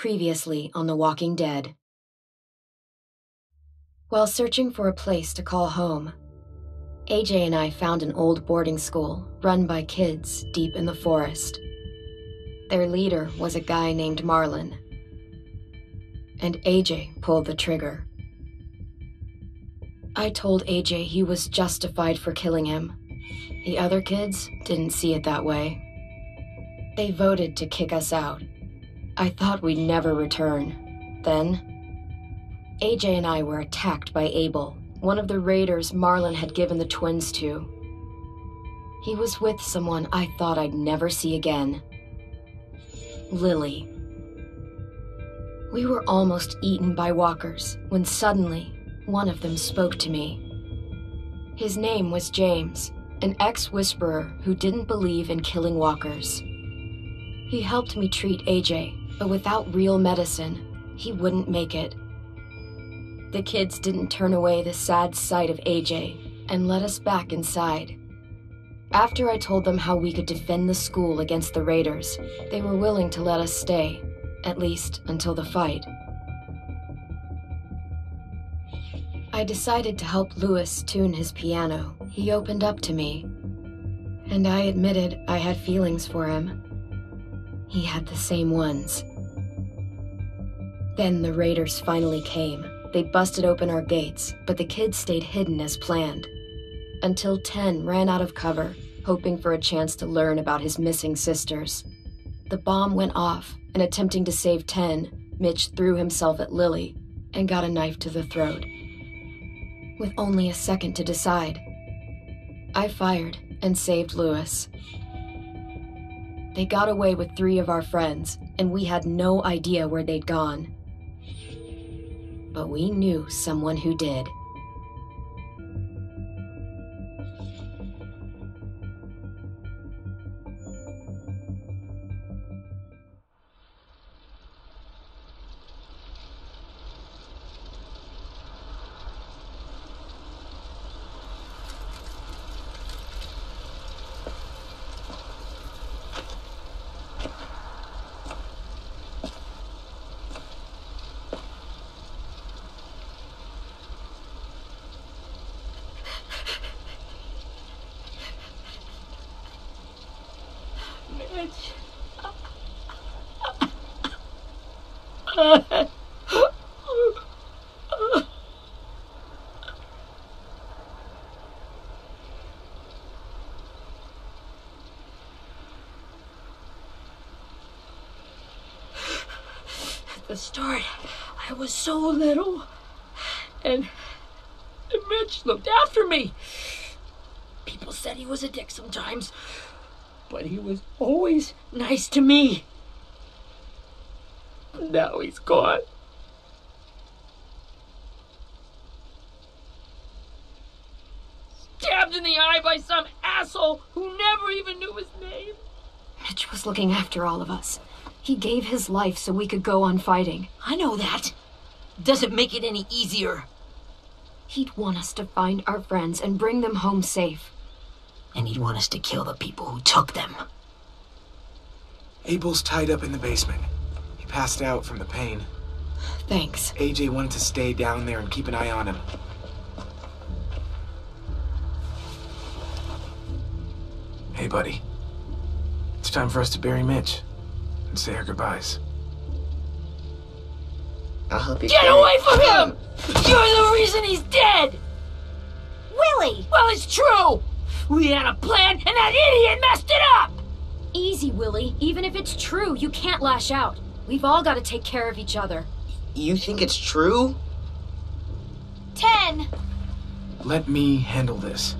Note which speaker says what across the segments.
Speaker 1: Previously on The Walking Dead. While searching for a place to call home, AJ and I found an old boarding school run by kids deep in the forest. Their leader was a guy named Marlon, and AJ pulled the trigger. I told AJ he was justified for killing him. The other kids didn't see it that way. They voted to kick us out. I thought we'd never return. Then, AJ and I were attacked by Abel, one of the raiders Marlon had given the twins to. He was with someone I thought I'd never see again. Lily. We were almost eaten by walkers when suddenly one of them spoke to me. His name was James, an ex-whisperer who didn't believe in killing walkers. He helped me treat AJ, but without real medicine, he wouldn't make it. The kids didn't turn away the sad sight of AJ and let us back inside. After I told them how we could defend the school against the raiders, they were willing to let us stay, at least until the fight. I decided to help Louis tune his piano. He opened up to me, and I admitted I had feelings for him. He had the same ones. Then the raiders finally came. They busted open our gates, but the kids stayed hidden as planned. Until 10 ran out of cover, hoping for a chance to learn about his missing sisters. The bomb went off, and attempting to save 10, Mitch threw himself at Lily and got a knife to the throat. With only a second to decide, I fired and saved Louis. They got away with 3 of our friends, and we had no idea where they'd gone. But we knew someone who did.
Speaker 2: At the start, I was so little, and Mitch looked after me. People said he was a dick sometimes, but he was always nice to me. Now he's gone. Stabbed in the eye by some asshole who never even knew his name.
Speaker 1: Mitch was looking after all of us. He gave his life so we could go on fighting.
Speaker 2: I know that. Doesn't make it any easier.
Speaker 1: He'd want us to find our friends and bring them home safe.
Speaker 2: And he'd want us to kill the people who took them.
Speaker 3: Abel's tied up in the basement. He passed out from the pain.
Speaker 1: Thanks.
Speaker 3: AJ wanted to stay down there and keep an eye on him. Hey, buddy. It's time for us to bury Mitch and say our goodbyes.
Speaker 4: I'll help you.
Speaker 2: Get away from him! You're the reason he's dead!
Speaker 1: Willie!
Speaker 2: Well, it's true! We had a plan, and that idiot messed it up!
Speaker 1: Easy, Willie. Even if it's true, you can't lash out. We've all got to take care of each other.
Speaker 4: You think it's true?
Speaker 1: 10!
Speaker 3: Let me handle this.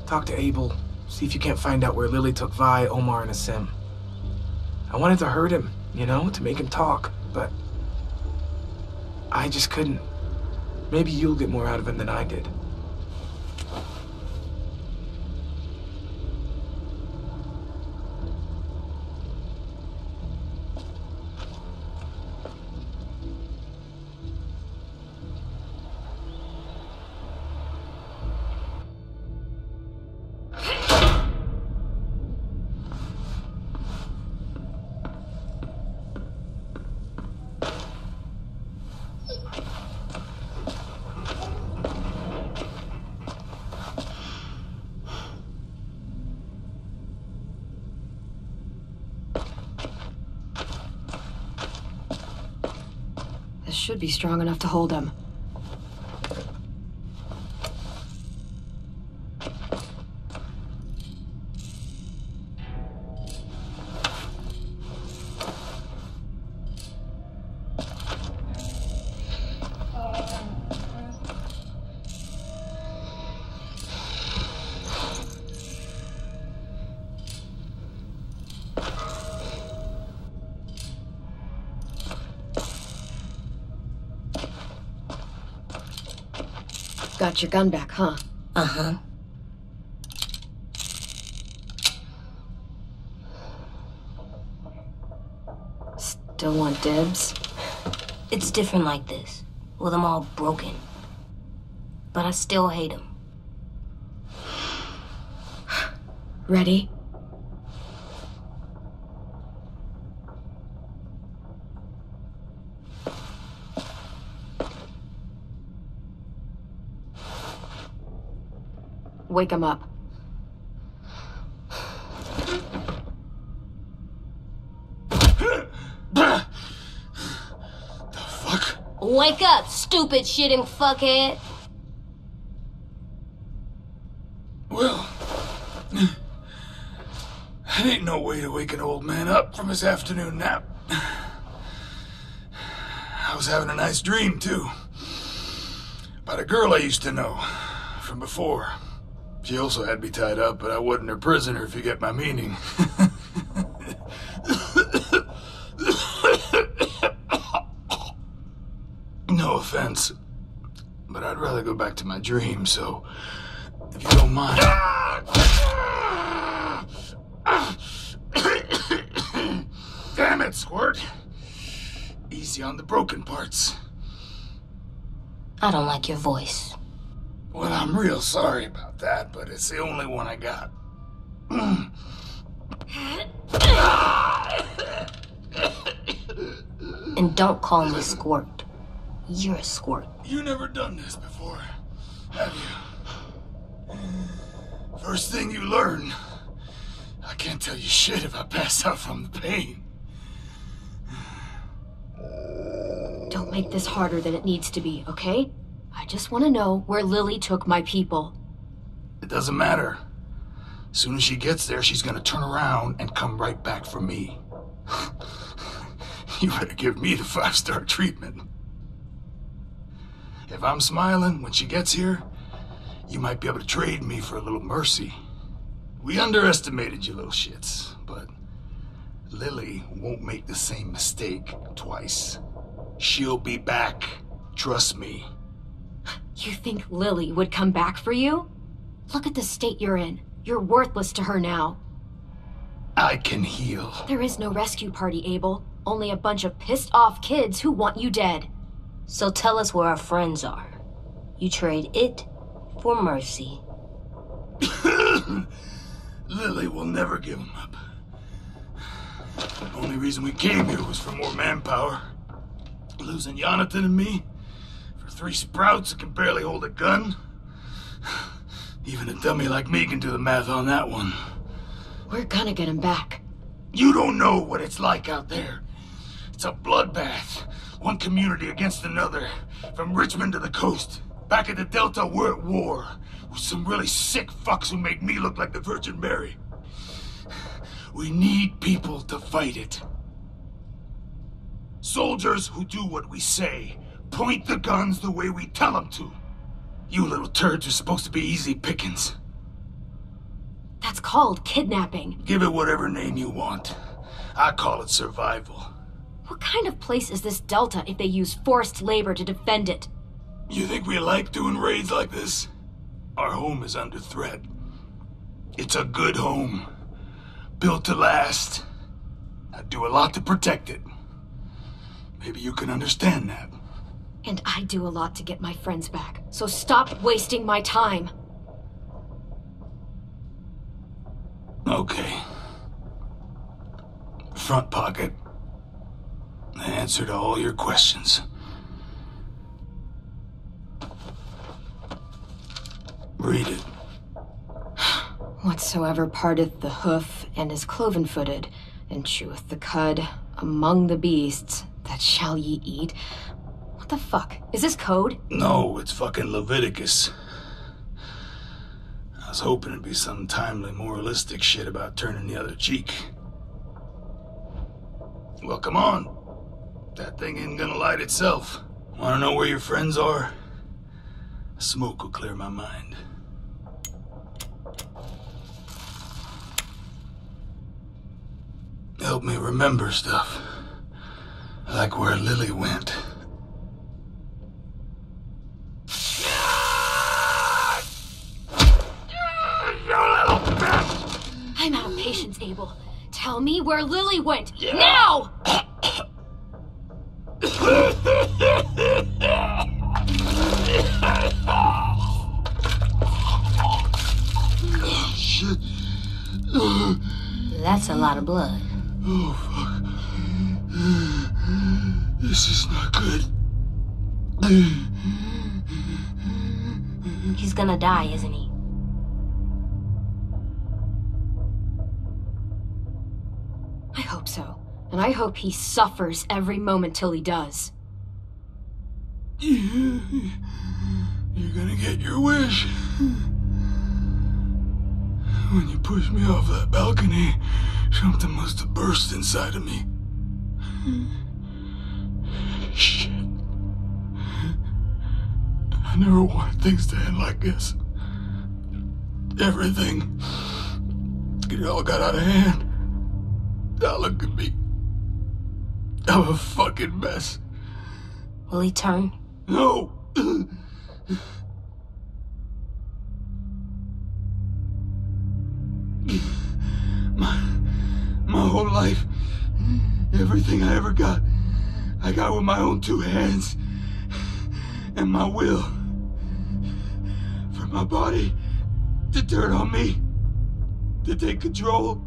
Speaker 3: Talk to Abel. See if you can't find out where Lily took Vi, Omar, and Asim. I wanted to hurt him, you know, to make him talk, but I just couldn't. Maybe you'll get more out of him than I did.
Speaker 1: This should be strong enough to hold him. Got your gun back, huh?
Speaker 5: Uh-huh.
Speaker 1: Still want dibs?
Speaker 5: It's different like this, with them all broken. But I still hate them.
Speaker 1: Ready? Wake him up.
Speaker 6: The fuck?
Speaker 5: Wake up, stupid shitting fuckhead!
Speaker 6: Well, that ain't no way to wake an old man up from his afternoon nap. I was having a nice dream, too. About a girl I used to know from before. She also had me tied up, but I wasn't her prisoner, if you get my meaning. No offense, but I'd rather go back to my dream, so if you don't mind. Damn it, Squirt. Easy on the broken parts.
Speaker 5: I don't like your voice.
Speaker 6: Well, I'm real sorry about that, but it's the only one I got.
Speaker 5: And don't call me Squirt. You're a squirt.
Speaker 6: You never done this before, have you? First thing you learn. I can't tell you shit if I pass out from the pain.
Speaker 1: Don't make this harder than it needs to be, okay? I just want to know where Lily took my people.
Speaker 6: It doesn't matter. As soon as she gets there, she's gonna turn around and come right back for me. You better give me the 5-star treatment. If I'm smiling when she gets here, you might be able to trade me for a little mercy. We underestimated you little shits, but Lily won't make the same mistake twice. She'll be back. Trust me.
Speaker 1: You think Lily would come back for you? Look at the state you're in. You're worthless to her now.
Speaker 6: I can heal.
Speaker 1: There is no rescue party, Abel. Only a bunch of pissed-off kids who want you dead.
Speaker 5: So tell us where our friends are. You trade it for mercy.
Speaker 6: Lily will never give them up. The only reason we came here was for more manpower. Losing Jonathan and me for 3 sprouts that can barely hold a gun. Even a dummy like me can do the math on that one.
Speaker 1: We're gonna get him back.
Speaker 6: You don't know what it's like out there. It's a bloodbath. One community against another. From Richmond to the coast. Back at the Delta, we're at war. With some really sick fucks who make me look like the Virgin Mary. We need people to fight it. Soldiers who do what we say. Point the guns the way we tell them to. You little turds are supposed to be easy pickings.
Speaker 1: That's called kidnapping.
Speaker 6: Give it whatever name you want. I call it survival.
Speaker 1: What kind of place is this Delta if they use forced labor to defend it?
Speaker 6: You think we like doing raids like this? Our home is under threat. It's a good home. Built to last. I'd do a lot to protect it. Maybe you can understand that.
Speaker 1: And I do a lot to get my friends back. So stop wasting my time.
Speaker 6: Okay. Front pocket. The answer to all your questions. Read it.
Speaker 1: Whatsoever parteth the hoof and is cloven-footed, and cheweth the cud among the beasts, that shall ye eat. What the fuck? Is this code?
Speaker 6: No, it's fucking Leviticus. I was hoping it'd be some timely, moralistic shit about turning the other cheek. Well, come on. That thing ain't gonna light itself. Wanna know where your friends are? Smoke will clear my mind. Help me remember stuff. Like where Lily went.
Speaker 1: I'm out of patience, Abel. Tell me where Lily went. Now!
Speaker 6: Shit.
Speaker 5: That's a lot of blood.
Speaker 6: Oh, fuck. This is not good.
Speaker 5: He's gonna die, isn't he?
Speaker 1: I hope so. And I hope he suffers every moment till he does.
Speaker 6: You're gonna get your wish. When you pushed me off that balcony, something must have burst inside of me. Shit. I never wanted things to end like this. Everything. It all got out of hand. Now look at me. I'm a fucking mess.
Speaker 5: Will he turn?
Speaker 6: No! My whole life, everything I ever got, I got with my own two hands and my will. For my body to turn on me, to take control.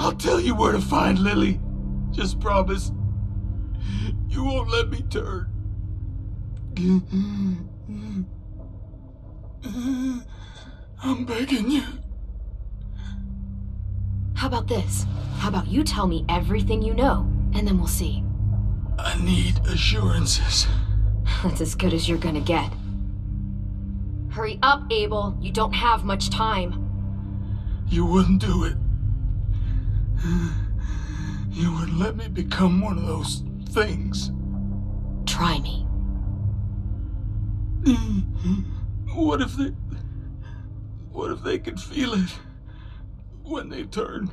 Speaker 6: I'll tell you where to find Lily. Just promise. You won't let me turn. I'm begging you.
Speaker 1: How about this? How about you tell me everything you know, and then we'll see.
Speaker 6: I need assurances.
Speaker 1: That's as good as you're gonna get. Hurry up, Abel. You don't have much time.
Speaker 6: You wouldn't do it. You wouldn't let me become one of those things.
Speaker 1: Try me.
Speaker 6: What if they can feel it when they turn?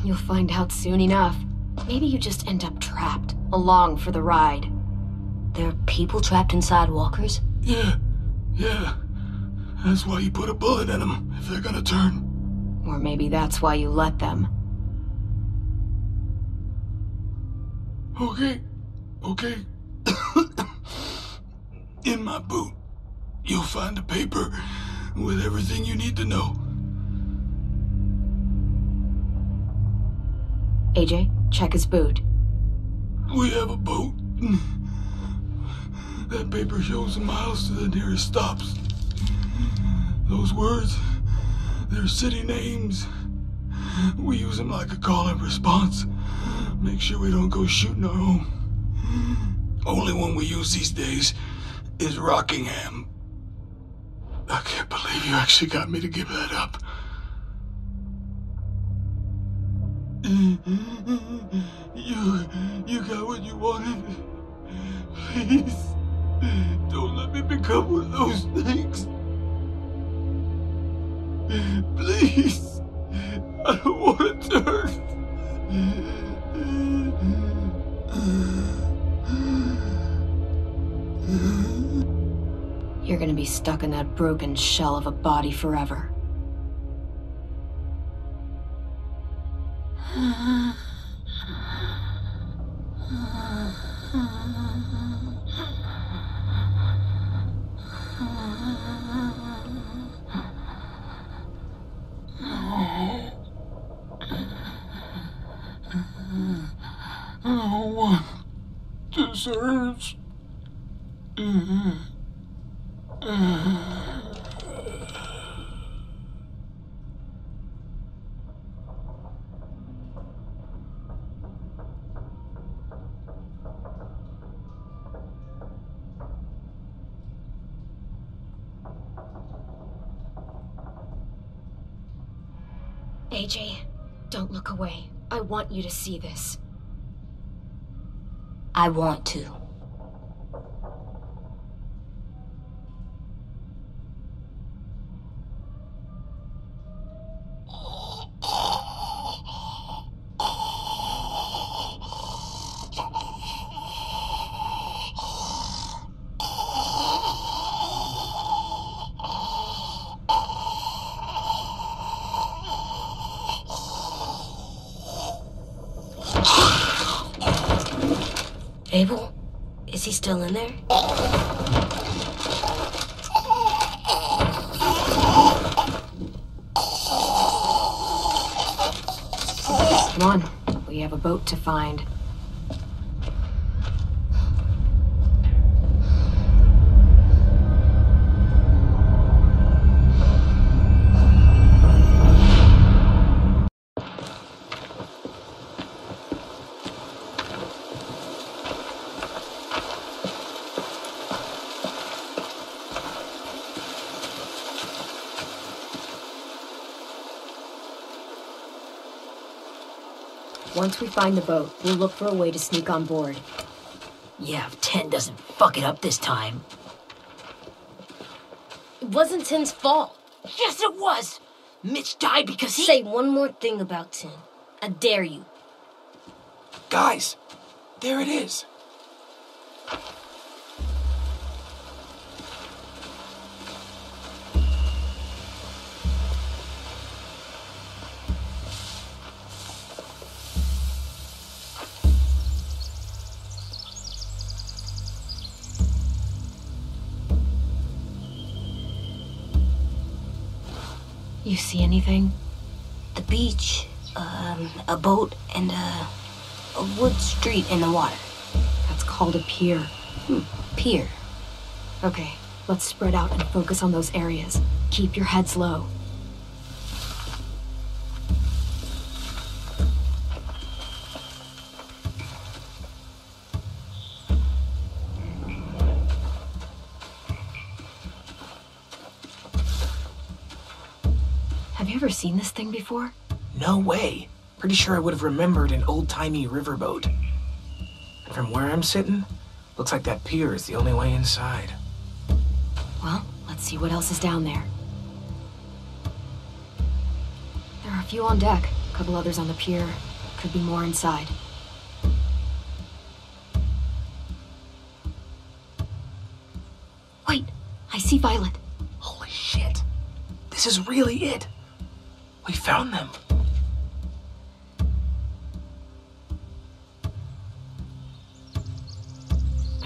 Speaker 1: You'll find out soon enough. Maybe you just end up trapped, along for the ride.
Speaker 5: There are people trapped inside walkers?
Speaker 6: Yeah. That's why you put a bullet in them, if they're gonna turn.
Speaker 1: Or maybe that's why you let them.
Speaker 6: Okay. In my boot, you'll find a paper with everything you need to know.
Speaker 1: AJ, check his boot.
Speaker 6: We have a boat. That paper shows the miles to the nearest stops. Those words, they're city names. We use them like a call and response. Make sure we don't go shooting our own. Only one we use these days is Rockingham. I can't believe you actually got me to give that up. You got what you wanted. Please, don't let me become one of those things. Please, I don't want to turn.
Speaker 1: You're gonna be stuck in that broken shell of a body forever.
Speaker 6: No one deserves
Speaker 1: AJ, don't look away. I want you to see this.
Speaker 5: I want to. Abel? Is he still in there?
Speaker 1: Come on, we have a boat to find. Once we find the boat, we'll look for a way to sneak on board.
Speaker 2: Yeah, if 10 doesn't fuck it up this time.
Speaker 5: It wasn't Tim's fault.
Speaker 2: Yes, it was! Mitch died because he...
Speaker 5: Say one more thing about Tim. I dare you.
Speaker 3: Guys, there it is.
Speaker 1: You see anything?
Speaker 5: The beach, a boat, and a wood street in the water.
Speaker 1: That's called a pier.
Speaker 5: Pier.
Speaker 1: Okay, let's spread out and focus on those areas. Keep your heads low. Have you ever seen this thing before?
Speaker 3: No way. Pretty sure I would have remembered an old-timey riverboat. And from where I'm sitting, looks like that pier is the only way inside.
Speaker 1: Well, let's see what else is down there. There are a few on deck, a couple others on the pier. Could be more inside. Wait, I see Violet.
Speaker 3: Holy shit. This is really it. We found them.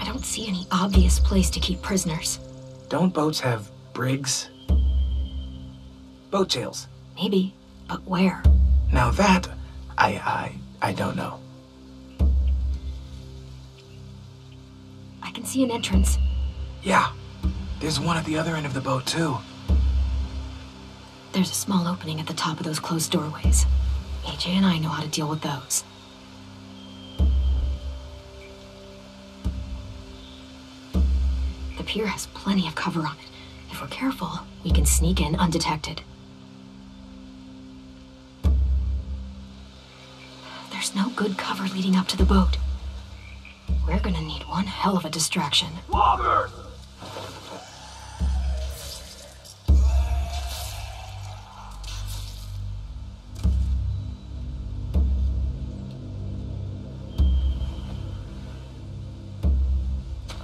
Speaker 1: I don't see any obvious place to keep prisoners.
Speaker 3: Don't boats have brigs? Boat jails.
Speaker 1: Maybe, but where?
Speaker 3: Now that, I don't know.
Speaker 1: I can see an entrance.
Speaker 3: Yeah, there's one at the other end of the boat too.
Speaker 1: There's a small opening at the top of those closed doorways. AJ and I know how to deal with those. The pier has plenty of cover on it. If we're careful, we can sneak in undetected. There's no good cover leading up to the boat. We're gonna need one hell of a distraction.
Speaker 6: Loggers!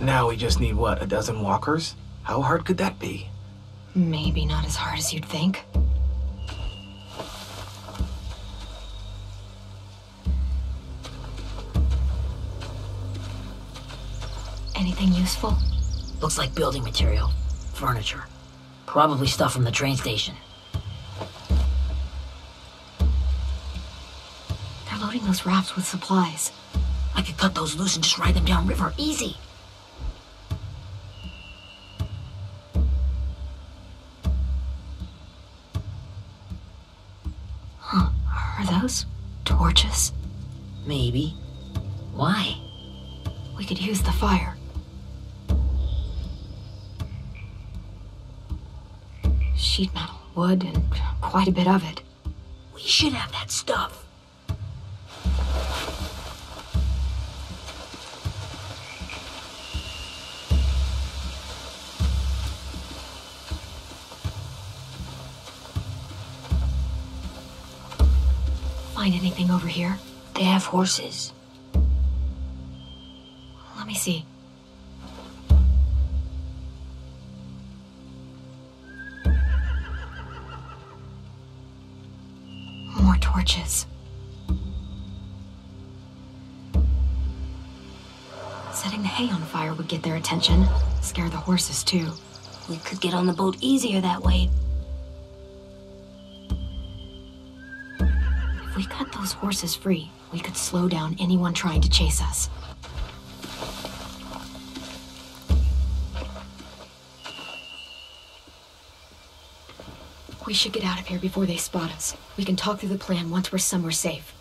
Speaker 3: Now we just need, what, a dozen walkers? How hard could that be?
Speaker 1: Maybe not as hard as you'd think. Anything useful?
Speaker 2: Looks like building material. Furniture. Probably stuff from the train station.
Speaker 1: They're loading those rafts with supplies.
Speaker 2: I could cut those loose and just ride them downriver. Easy.
Speaker 1: Huh. Are those torches?
Speaker 2: Maybe. Why?
Speaker 1: We could use the fire. Sheet metal, wood, and quite a bit of it.
Speaker 2: We We should have that stuff.
Speaker 1: Find anything over here?
Speaker 5: They have horses.
Speaker 1: Let me see. More torches. Setting the hay on fire would get their attention. Scare the horses, too.
Speaker 5: We could get on the boat easier that way.
Speaker 1: If we cut those horses free, we could slow down anyone trying to chase us. We should get out of here before they spot us. We can talk through the plan once we're somewhere safe.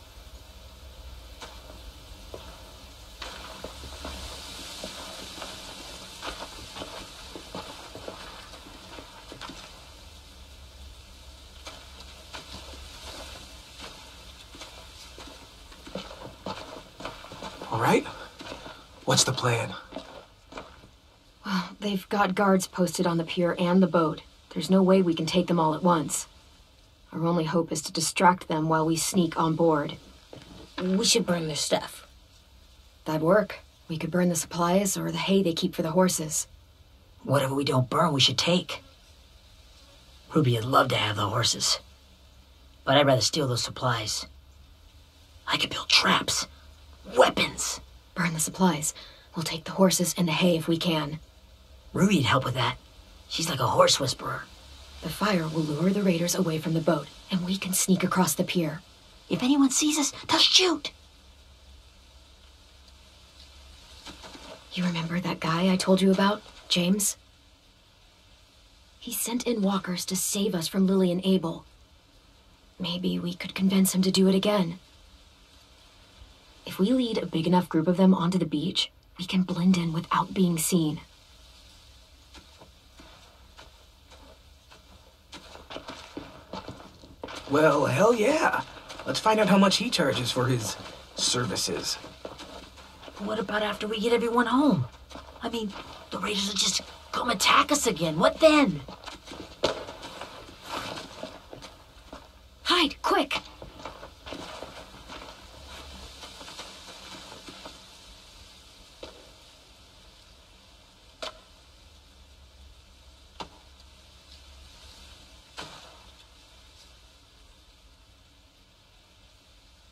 Speaker 3: All right? What's the plan?
Speaker 1: Well, they've got guards posted on the pier and the boat. There's no way we can take them all at once. Our only hope is to distract them while we sneak on board.
Speaker 5: We should burn their stuff.
Speaker 1: That'd work. We could burn the supplies or the hay they keep for the horses.
Speaker 2: Whatever we don't burn, we should take. Ruby would love to have the horses. But I'd rather steal those supplies. I could build traps. Weapons.
Speaker 1: Burn the supplies. We'll take the horses and the hay if we can.
Speaker 2: Ruby'd help with that. She's like a horse whisperer.
Speaker 1: The fire will lure the raiders away from the boat, and we can sneak across the pier.
Speaker 2: If anyone sees us, they'll shoot.
Speaker 1: You remember that guy I told you about, James? He sent in walkers to save us from Lily and Abel. Maybe we could convince him to do it again. If we lead a big enough group of them onto the beach, we can blend in without being seen.
Speaker 3: Well, hell yeah. Let's find out how much he charges for his services.
Speaker 2: But what about after we get everyone home? I mean, the raiders will just come attack us again. What then?
Speaker 1: Hide, quick!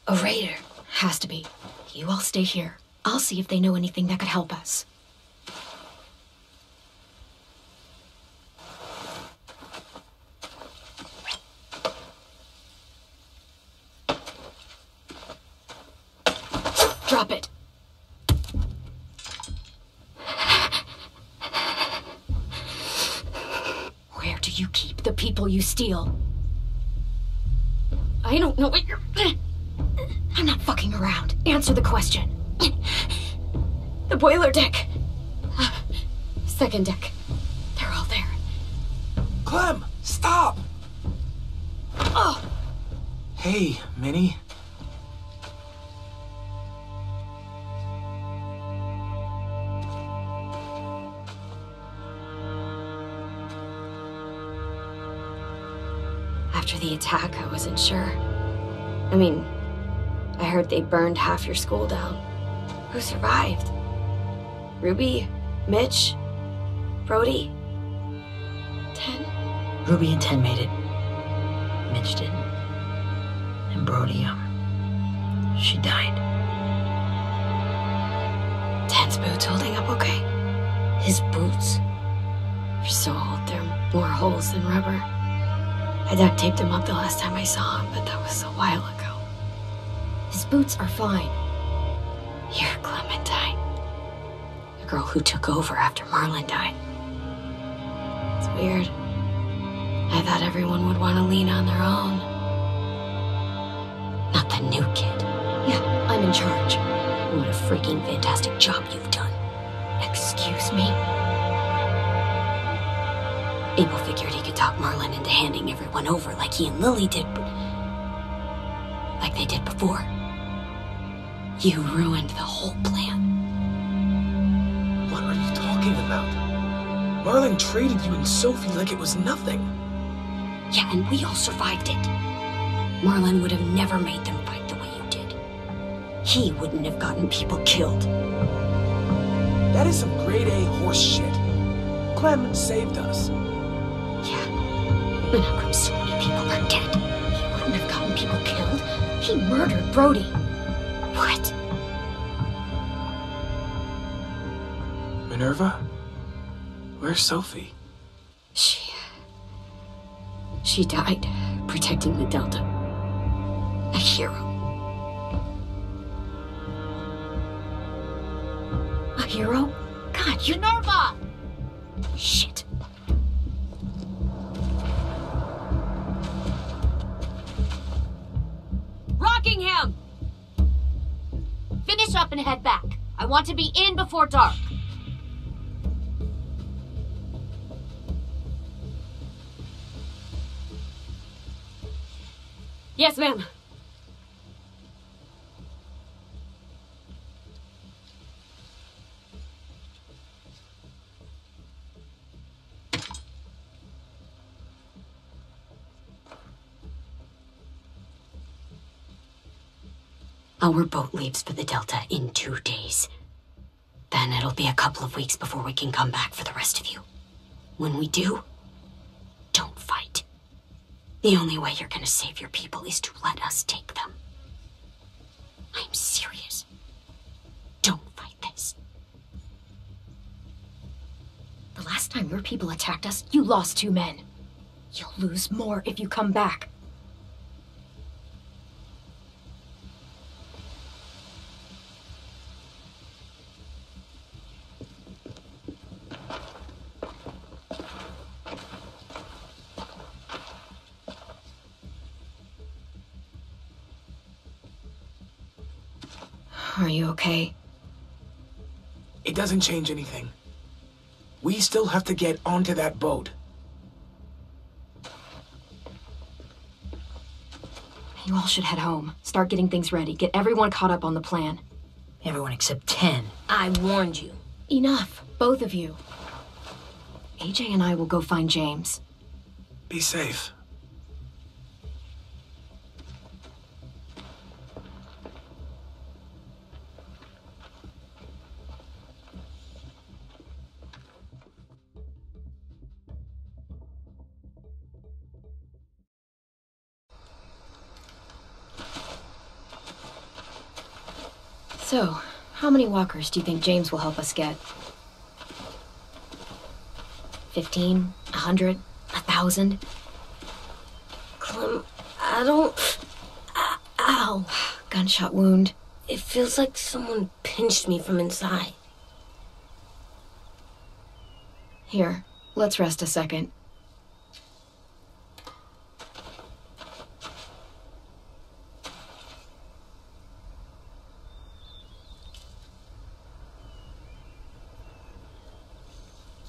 Speaker 1: A raider. Has to be. You all stay here. I'll see if they know anything that could help us. Drop it. Where do you keep the people you steal? I don't know what you're... I'm not fucking around. Answer the question. The boiler deck. Second deck. They're all there.
Speaker 3: Clem, stop!
Speaker 1: Oh!
Speaker 3: Hey, Minnie.
Speaker 1: After the attack, I wasn't sure. I mean, I heard they burned half your school down. Who survived? Ruby? Mitch? Brody? 10?
Speaker 2: Ruby and 10 made it. Mitch didn't. And Brody, she died.
Speaker 1: 10's boots holding up okay?
Speaker 5: His boots.
Speaker 1: They're so old, there are more holes than rubber. I duct taped him up the last time I saw him, but that was a while ago. His boots are fine. You're Clementine. The girl who took over after Marlon died. It's weird. I thought everyone would want to lean on their own. Not the new kid. Yeah, I'm in charge.
Speaker 5: What a freaking fantastic job you've done.
Speaker 1: Excuse me?
Speaker 5: Abel figured he could talk Marlon into handing everyone over like he and Lily did, but like they did before. You ruined the whole plan.
Speaker 3: What are you talking about? Marlon treated you and Sophie like it was nothing.
Speaker 5: Yeah, and we all survived it. Marlon would have never made them fight the way you did. He wouldn't have gotten people killed.
Speaker 3: That is some grade A horse shit. Clem saved us.
Speaker 5: Yeah, and how come so many people are dead?
Speaker 2: He wouldn't have gotten people killed. He murdered Brody.
Speaker 5: What?
Speaker 3: Minerva? Where's Sophie?
Speaker 5: She died protecting the Delta. A hero.
Speaker 2: A hero? God, you're Minerva!
Speaker 5: Shit.
Speaker 2: Rockingham! Finish up and head back. I want to be in before dark. Yes, ma'am.
Speaker 5: Our boat leaves for the Delta in 2 days. Then it'll be a couple of weeks before we can come back for the rest of you. When we do, don't fight. The only way you're gonna save your people is to let us take them. I'm serious. Don't fight this.
Speaker 2: The last time your people attacked us, you lost 2 men. You'll lose more if you come back.
Speaker 1: Are you okay?
Speaker 3: It doesn't change anything. We still have to get onto that boat.
Speaker 1: You all should head home. Start getting things ready. Get everyone caught up on the plan.
Speaker 2: Everyone except 10.
Speaker 5: I warned you.
Speaker 1: Enough, both of you. AJ and I will go find James.
Speaker 3: Be safe.
Speaker 1: So, how many walkers do you think James will help us get? 15? 100? 1,000?
Speaker 5: Clem, I don't... Ow.
Speaker 1: Gunshot wound.
Speaker 5: It feels like someone pinched me from inside.
Speaker 1: Here, let's rest a second.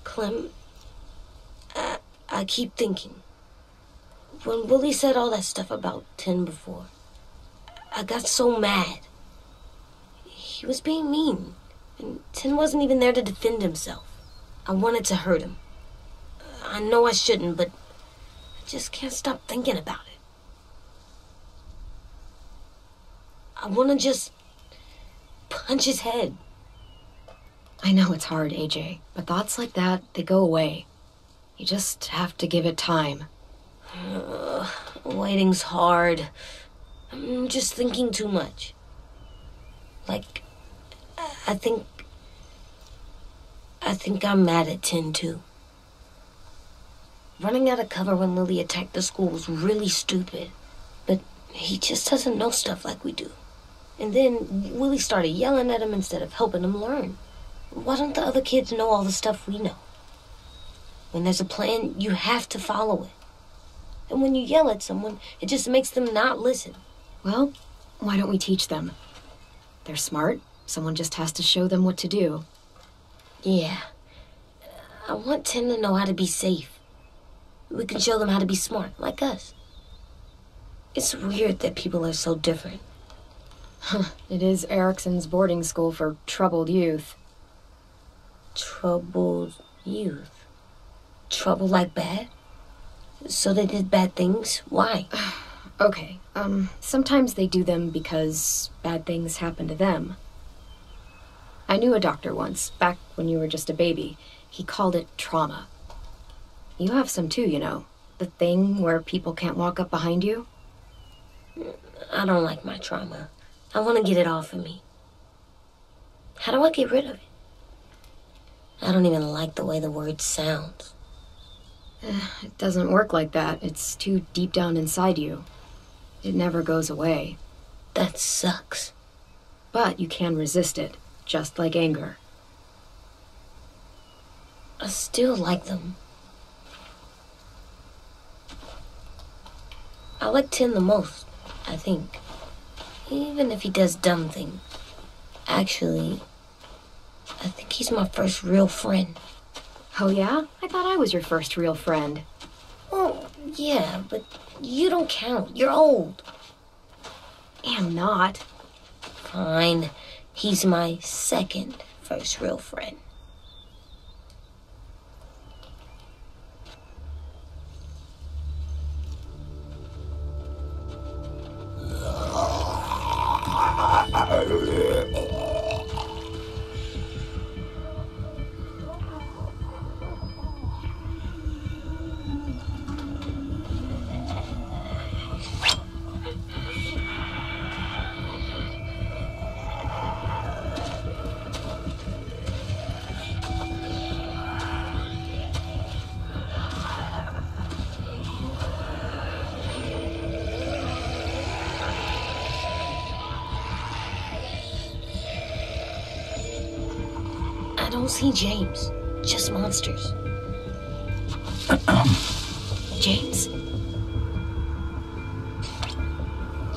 Speaker 5: Clem, I keep thinking. When Willie said all that stuff about 10 before, I got so mad. He was being mean, and 10 wasn't even there to defend himself. I wanted to hurt him. I know I shouldn't, but I just can't stop thinking about it. I want to just punch his head.
Speaker 1: I know it's hard, AJ, but thoughts like that, they go away. You just have to give it time.
Speaker 5: Waiting's hard. I'm just thinking too much. Like, I think I'm mad at 10 too. Running out of cover when Lily attacked the school was really stupid. But he just doesn't know stuff like we do. And then Willie started yelling at him instead of helping him learn. Why don't the other kids know all the stuff we know? When there's a plan, you have to follow it. And when you yell at someone, it just makes them not listen.
Speaker 1: Well, why don't we teach them? They're smart. Someone just has to show them what to do.
Speaker 5: Yeah. I want Tim to know how to be safe. We can show them how to be smart, like us. It's weird that people are so different.
Speaker 1: It is Erickson's boarding school for troubled youth.
Speaker 5: Troubled youth? Trouble like bad? So they did bad things? Why?
Speaker 1: Okay, sometimes they do them because bad things happen to them. I knew a doctor once, back when you were just a baby. He called it trauma. You have some too, you know. The thing where people can't walk up behind you.
Speaker 5: I don't like my trauma. I want to get it off of me. How do I get rid of it? I don't even like the way the word sounds.
Speaker 1: It doesn't work like that. It's too deep down inside you. It never goes away.
Speaker 5: That sucks.
Speaker 1: But you can resist it, just like anger.
Speaker 5: I still like them. I like Tim the most, I think. Even if he does dumb things. Actually, I think he's my first real friend.
Speaker 1: Oh yeah? I thought I was your first real friend.
Speaker 5: Well, yeah, but you don't count. You're old.
Speaker 1: Am not.
Speaker 5: Fine. He's my second first real friend. I don't see James, just monsters. James?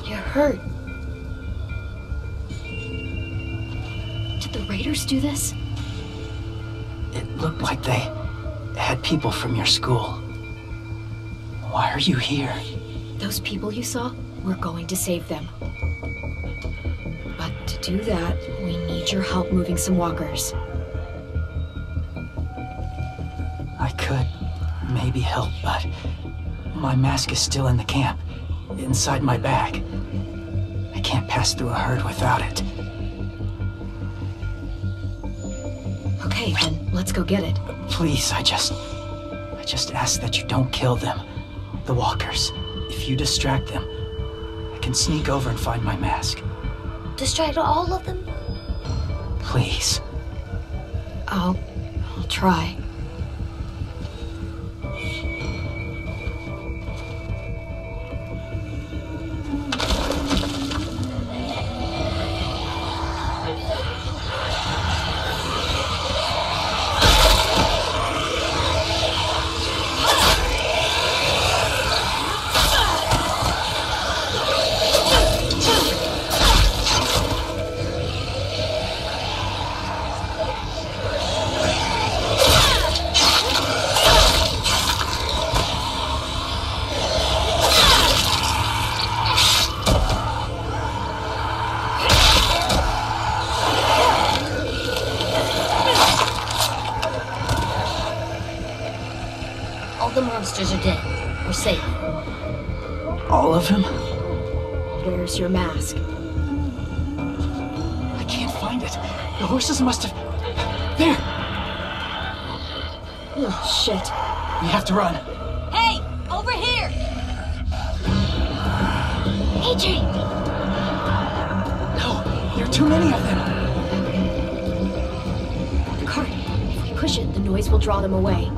Speaker 5: You're hurt.
Speaker 1: Did the Raiders do this?
Speaker 7: It looked like they had people from your school. Why are you here?
Speaker 1: Those people you saw, we're going to save them. But to do that, we need your help moving some walkers.
Speaker 7: I could maybe help, but my mask is still in the camp, inside my bag. I can't pass through a herd without it.
Speaker 1: Okay, then let's go get it.
Speaker 7: Please, I just ask that you don't kill them. The walkers. If you distract them, I can sneak over and find my mask.
Speaker 5: Distract all of them?
Speaker 7: Please.
Speaker 1: I'll try.
Speaker 5: The monsters are dead. We're safe.
Speaker 7: All of them?
Speaker 1: Where's your mask?
Speaker 7: I can't find it. The horses must have... There!
Speaker 1: Oh, shit.
Speaker 7: We have to run.
Speaker 2: Hey, over here!
Speaker 1: AJ!
Speaker 7: No, there are too many of them.
Speaker 1: The cart. If we push it, the noise will draw them away.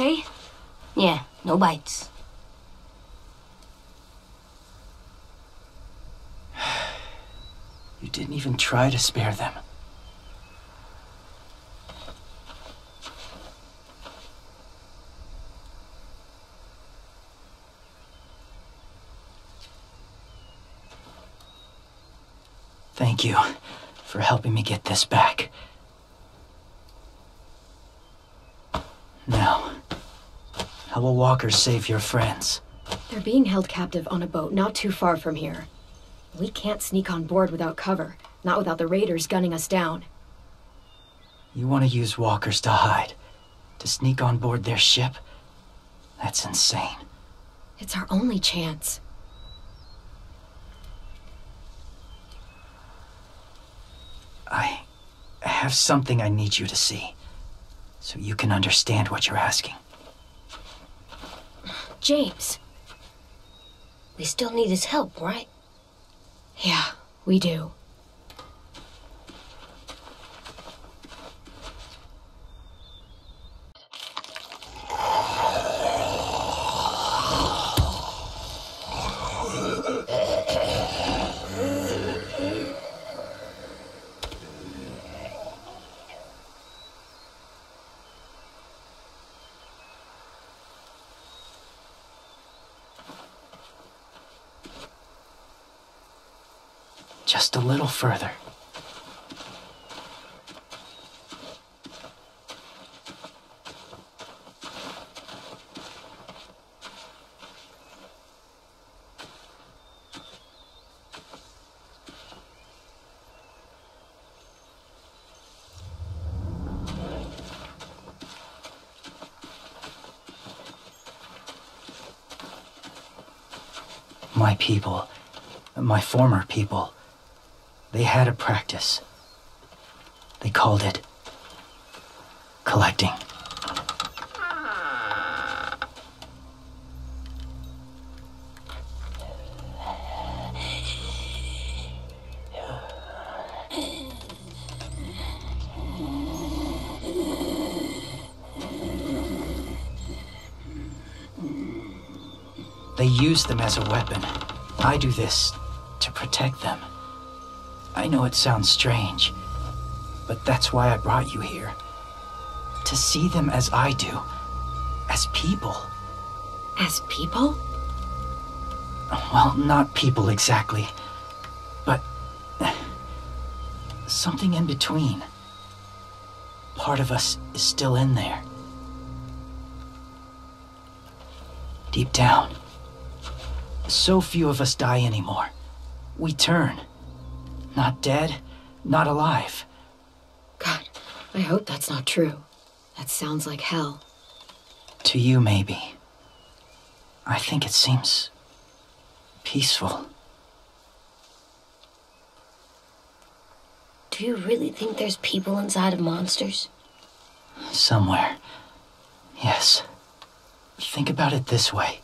Speaker 1: okay?
Speaker 5: Yeah, no bites.
Speaker 7: You didn't even try to spare them. Thank you for helping me get this back. Now, how will walkers save your friends?
Speaker 1: They're being held captive on a boat not too far from here. We can't sneak on board without cover, not without the raiders gunning us down.
Speaker 7: You want to use walkers to hide? To sneak on board their ship? That's insane.
Speaker 1: It's our only chance.
Speaker 7: I have something I need you to see, so you can understand what you're asking.
Speaker 1: James.
Speaker 5: We still need his help, right?
Speaker 1: Yeah, we do.
Speaker 7: Just a little further. My people, my former people, they had a practice. They called it collecting. They use them as a weapon. I do this to protect them. I know it sounds strange, but that's why I brought you here. To see them as I do. As people.
Speaker 1: As people?
Speaker 7: Well, not people exactly, but something in between. Part of us is still in there. Deep down. So few of us die anymore. We turn. Not dead, not alive.
Speaker 1: God, I hope that's not true. That sounds like hell.
Speaker 7: To you, maybe. I think it seems peaceful.
Speaker 5: Do you really think there's people inside of monsters?
Speaker 7: Somewhere. Yes. Think about it this way.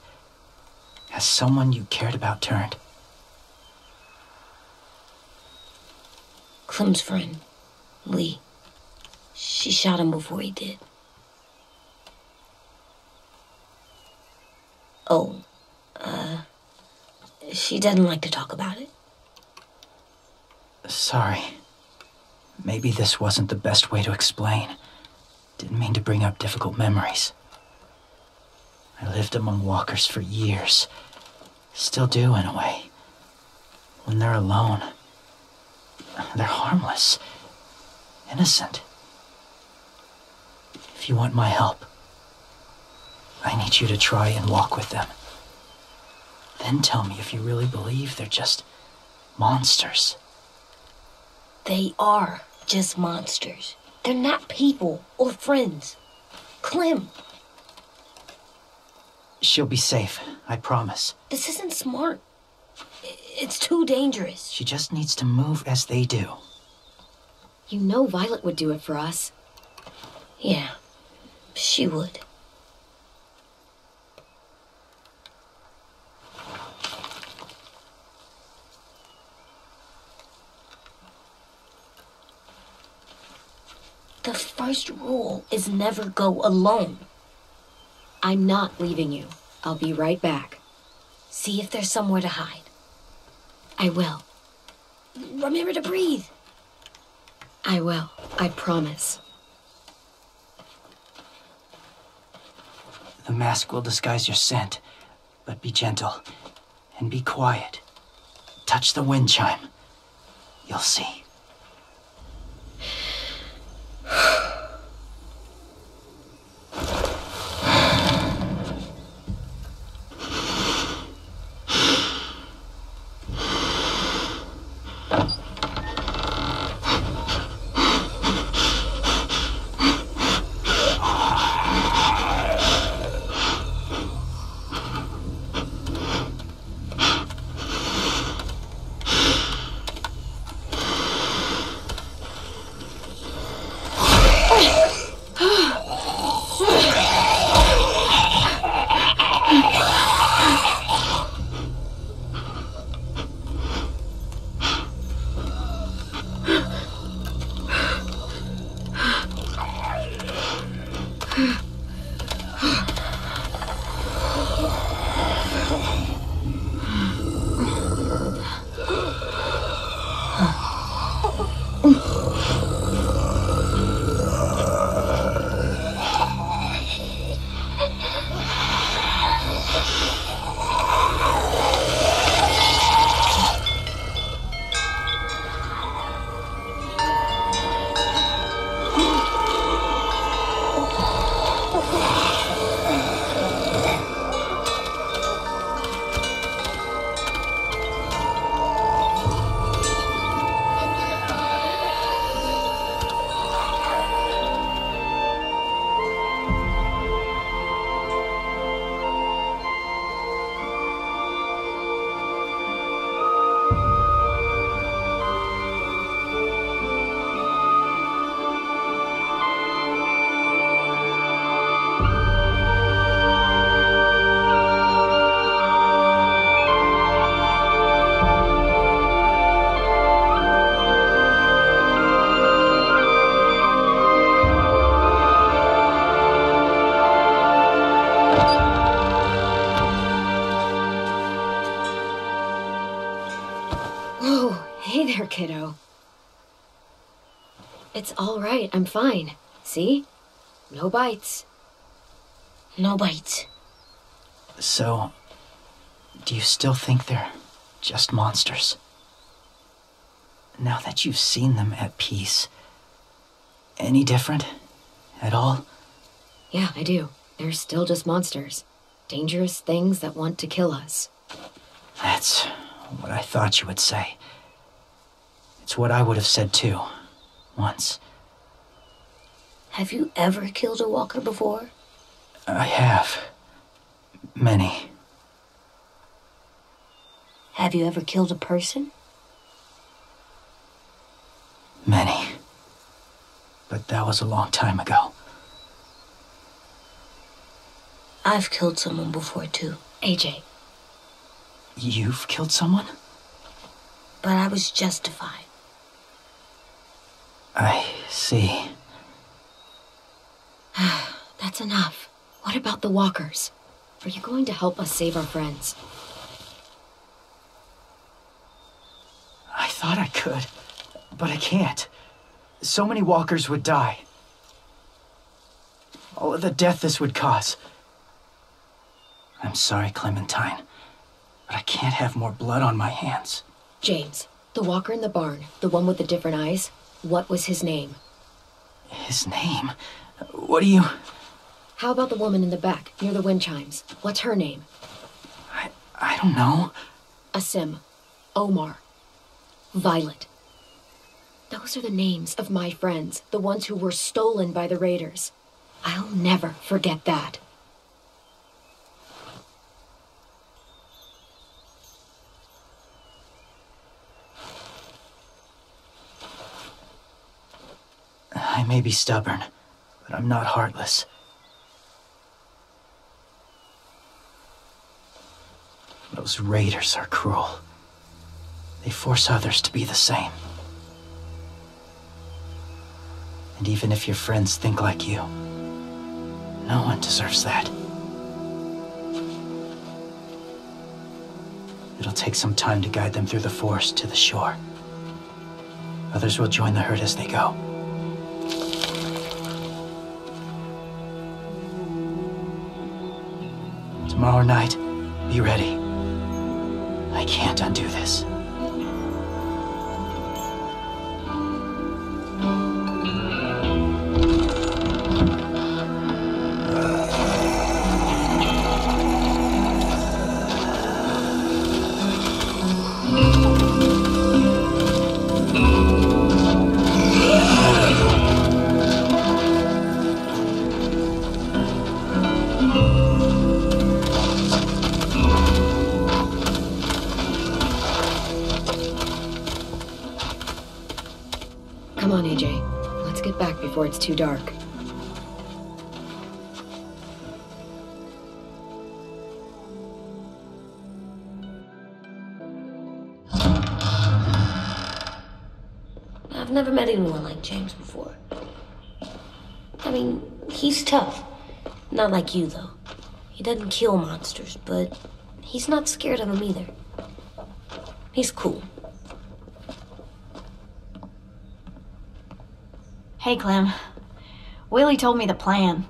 Speaker 7: Has someone you cared about turned?
Speaker 5: Clem's friend, Lee. She shot him before he did. Oh, she doesn't like to talk about it.
Speaker 7: Sorry. Maybe this wasn't the best way to explain. Didn't mean to bring up difficult memories. I lived among walkers for years. Still do, in a way. When they're alone, they're harmless. Innocent. If you want my help, I need you to try and walk with them. Then tell me if you really believe they're just monsters.
Speaker 5: They are just monsters. They're not people or friends. Clem.
Speaker 7: She'll be safe, I promise.
Speaker 5: This isn't smart. It's too dangerous.
Speaker 7: She just needs to move as they do.
Speaker 1: You know Violet would do it for us.
Speaker 5: Yeah, she would. The first rule is never go alone.
Speaker 1: I'm not leaving you. I'll be right back.
Speaker 5: See if there's somewhere to hide.
Speaker 1: I will.
Speaker 5: Remember to breathe.
Speaker 1: I will. I promise.
Speaker 7: The mask will disguise your scent, but be gentle and be quiet. Touch the wind chime. You'll see.
Speaker 1: Kiddo. It's all right. I'm fine. See? No bites.
Speaker 5: No bites.
Speaker 7: So, do you still think they're just monsters? Now that you've seen them at peace, any different at all?
Speaker 1: Yeah, I do. They're still just monsters. Dangerous things that want to kill us.
Speaker 7: That's what I thought you would say. It's what I would have said too, once.
Speaker 5: Have you ever killed a walker before?
Speaker 7: I have. Many.
Speaker 5: Have you ever killed a person?
Speaker 7: Many. But that was a long time ago.
Speaker 5: I've killed someone before too.
Speaker 1: AJ.
Speaker 7: You've killed someone?
Speaker 5: But I was justified.
Speaker 7: I see.
Speaker 1: That's enough. What about the walkers? Are you going to help us save our friends?
Speaker 7: I thought I could, but I can't. So many walkers would die. All of the death this would cause. I'm sorry, Clementine, but I can't have more blood on my hands.
Speaker 1: James, the walker in the barn, the one with the different eyes, what was his name?
Speaker 7: His name? What do you...
Speaker 1: How about the woman in the back, near the wind chimes? What's her name?
Speaker 7: I don't know.
Speaker 1: Asim, Omar, Violet. Those are the names of my friends, the ones who were stolen by the raiders. I'll never forget that.
Speaker 7: I may be stubborn, but I'm not heartless. Those raiders are cruel. They force others to be the same. And even if your friends think like you, no one deserves that. It'll take some time to guide them through the forest to the shore. Others will join the herd as they go. Tomorrow night, be ready. I can't undo this.
Speaker 1: Come on, AJ. Let's get back before it's too dark.
Speaker 5: I've never met anyone like James before. I mean, he's tough. Not like you, though. He doesn't kill monsters, but he's not scared of them either. He's cool.
Speaker 8: Hey, Clem. Willie told me the plan.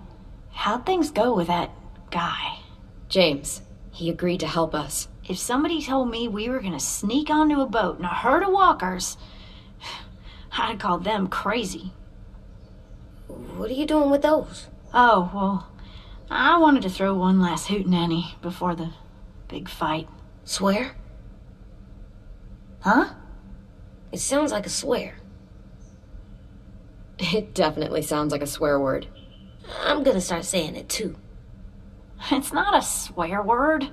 Speaker 8: How'd things go with that guy?
Speaker 1: James, he agreed to help us.
Speaker 8: If somebody told me we were gonna sneak onto a boat in a herd of walkers, I'd call them crazy.
Speaker 5: What are you doing with those?
Speaker 8: Oh, well, I wanted to throw one last hootenanny before the big fight.
Speaker 5: Swear?
Speaker 8: Huh?
Speaker 5: It sounds like a swear.
Speaker 1: It definitely sounds like a swear word.
Speaker 5: I'm gonna start saying it too.
Speaker 8: It's not a swear word.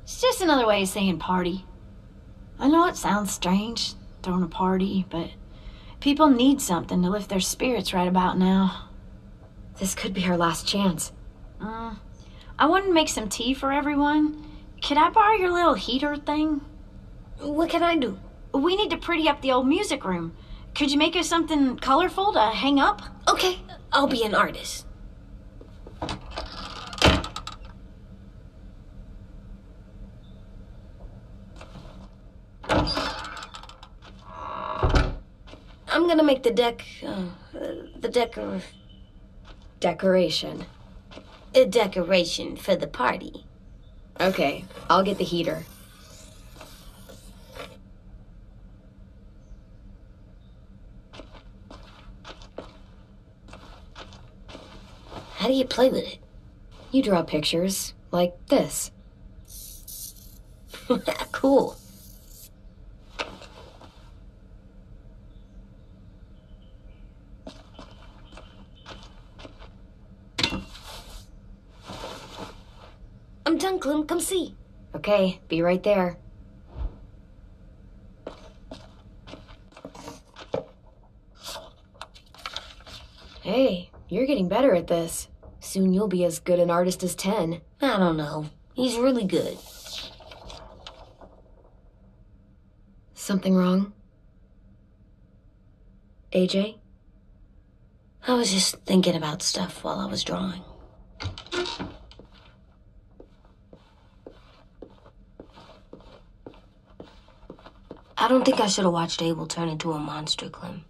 Speaker 8: It's just another way of saying party. I know it sounds strange, throwing a party, but people need something to lift their spirits right about now.
Speaker 1: This could be our last chance.
Speaker 8: I wanted to make some tea for everyone. Could I borrow your little heater thing?
Speaker 5: What can I do?
Speaker 8: We need to pretty up the old music room. Could you make us something colorful to hang up?
Speaker 5: Okay, I'll be an artist. I'm gonna make the
Speaker 1: Decoration.
Speaker 5: a decoration for the party.
Speaker 1: Okay, I'll get the heater.
Speaker 5: How do you play with it?
Speaker 1: You draw pictures, like this.
Speaker 5: Cool. I'm done, Clem. Come see.
Speaker 1: Okay, be right there. Hey, you're getting better at this. Soon you'll be as good an artist as 10.
Speaker 5: I don't know. He's really good.
Speaker 1: Something wrong? AJ?
Speaker 5: I was just thinking about stuff while I was drawing. I don't think I should have watched Abel turn into a monster, Clem.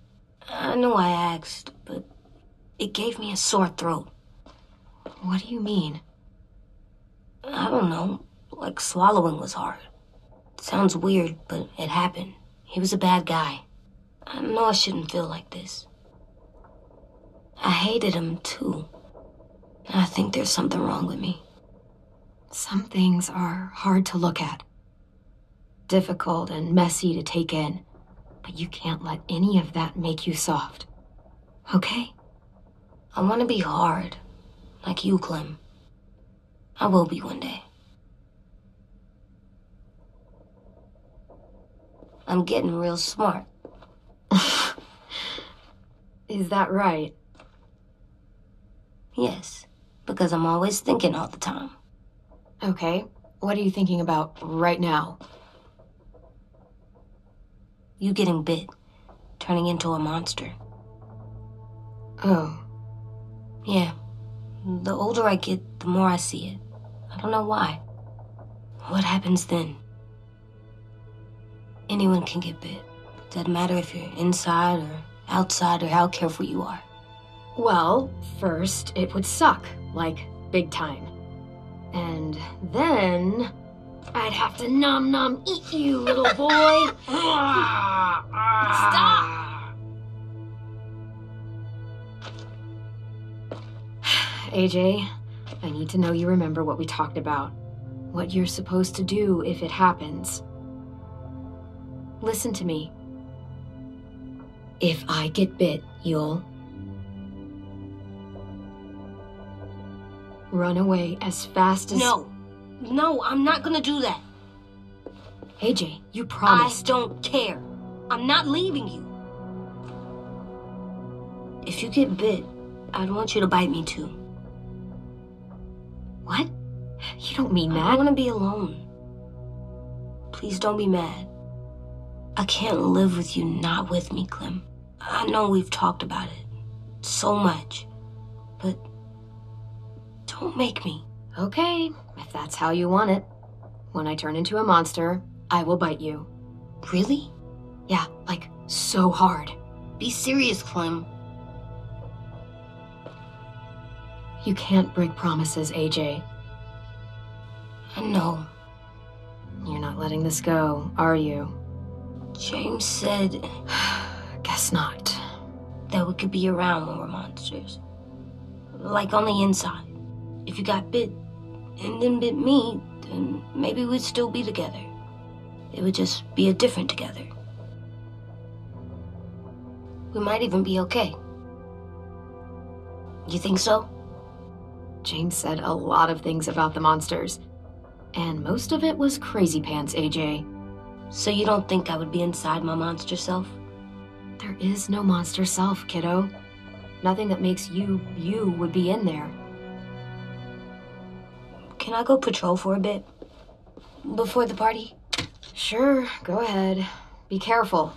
Speaker 5: I know I asked, but it gave me a sore throat.
Speaker 1: What do you mean?
Speaker 5: I don't know. Like swallowing was hard. Sounds weird, but it happened. He was a bad guy. I know I shouldn't feel like this. I hated him, too. I think there's something wrong with me.
Speaker 1: Some things are hard to look at. Difficult and messy to take in. But you can't let any of that make you soft. Okay?
Speaker 5: I want to be hard. Like you, Clem. I will be one day. I'm getting real smart.
Speaker 1: Is that right?
Speaker 5: Yes, because I'm always thinking all the time.
Speaker 1: Okay, what are you thinking about right now?
Speaker 5: You getting bit, turning into a monster.
Speaker 1: Oh.
Speaker 5: Yeah, the older I get, the more I see it. I don't know why. What happens then? Anyone can get bit. Doesn't matter if you're inside or outside or how careful you are.
Speaker 1: Well, first, it would suck, like, big time. And then I'd have to nom eat you, little boy. Stop! AJ, I need to know you remember what we talked about. What you're supposed to do if it happens. Listen to me. If I get bit, you'll run away as fast as...
Speaker 5: No, I'm not gonna do that.
Speaker 1: AJ, you promised.
Speaker 5: I don't care. I'm not leaving you. If you get bit, I'd want you to bite me too.
Speaker 1: What? You don't mean
Speaker 5: I
Speaker 1: that.
Speaker 5: don't want to be alone. Please don't be mad. I can't live with you not with me, Clem. I know we've talked about it so much, but don't make me.
Speaker 1: Okay, if that's how you want it. When I turn into a monster, I will bite you.
Speaker 5: Really?
Speaker 1: Yeah, like, so hard.
Speaker 5: Be serious, Clem.
Speaker 1: You can't break promises, AJ.
Speaker 5: I know.
Speaker 1: You're not letting this go, are you?
Speaker 5: James said
Speaker 1: Guess not.
Speaker 5: that we could be around when we're monsters. Like on the inside. If you got bit and then bit me, then maybe we'd still be together. It would just be a different together. We might even be okay. You think so?
Speaker 1: James said a lot of things about the monsters. And most of it was crazy pants, AJ.
Speaker 5: So you don't think I would be inside my monster self?
Speaker 1: There is no monster self, kiddo. Nothing that makes you, you would be in there.
Speaker 5: Can I go patrol for a bit? Before the party?
Speaker 1: Sure, go ahead. Be careful.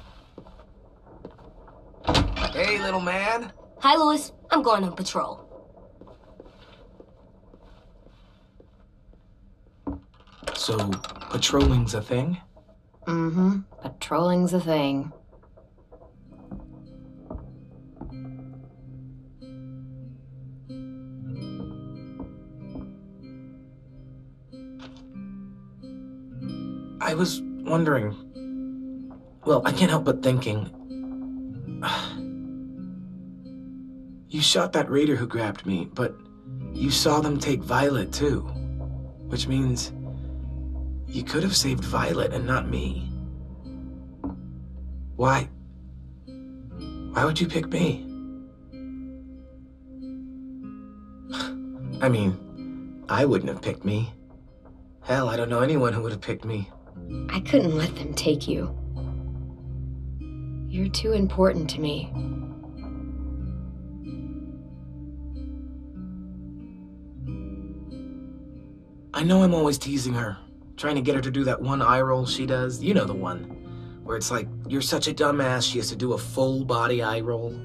Speaker 3: Hey, little man.
Speaker 5: Hi, Louis. I'm going on patrol.
Speaker 3: So, patrolling's a thing?
Speaker 1: Mm-hmm. Patrolling's a thing.
Speaker 3: I was wondering... Well, I can't help but thinking... You shot that raider who grabbed me, but you saw them take Violet too. Which means... you could have saved Violet and not me. Why? Why would you pick me? I mean, I wouldn't have picked me. Hell, I don't know anyone who would have picked me.
Speaker 1: I couldn't let them take you. You're too important to me.
Speaker 3: I know I'm always teasing her, trying to get her to do that one eye roll she does. You know the one, where it's like, you're such a dumbass, she has to do a full body eye roll.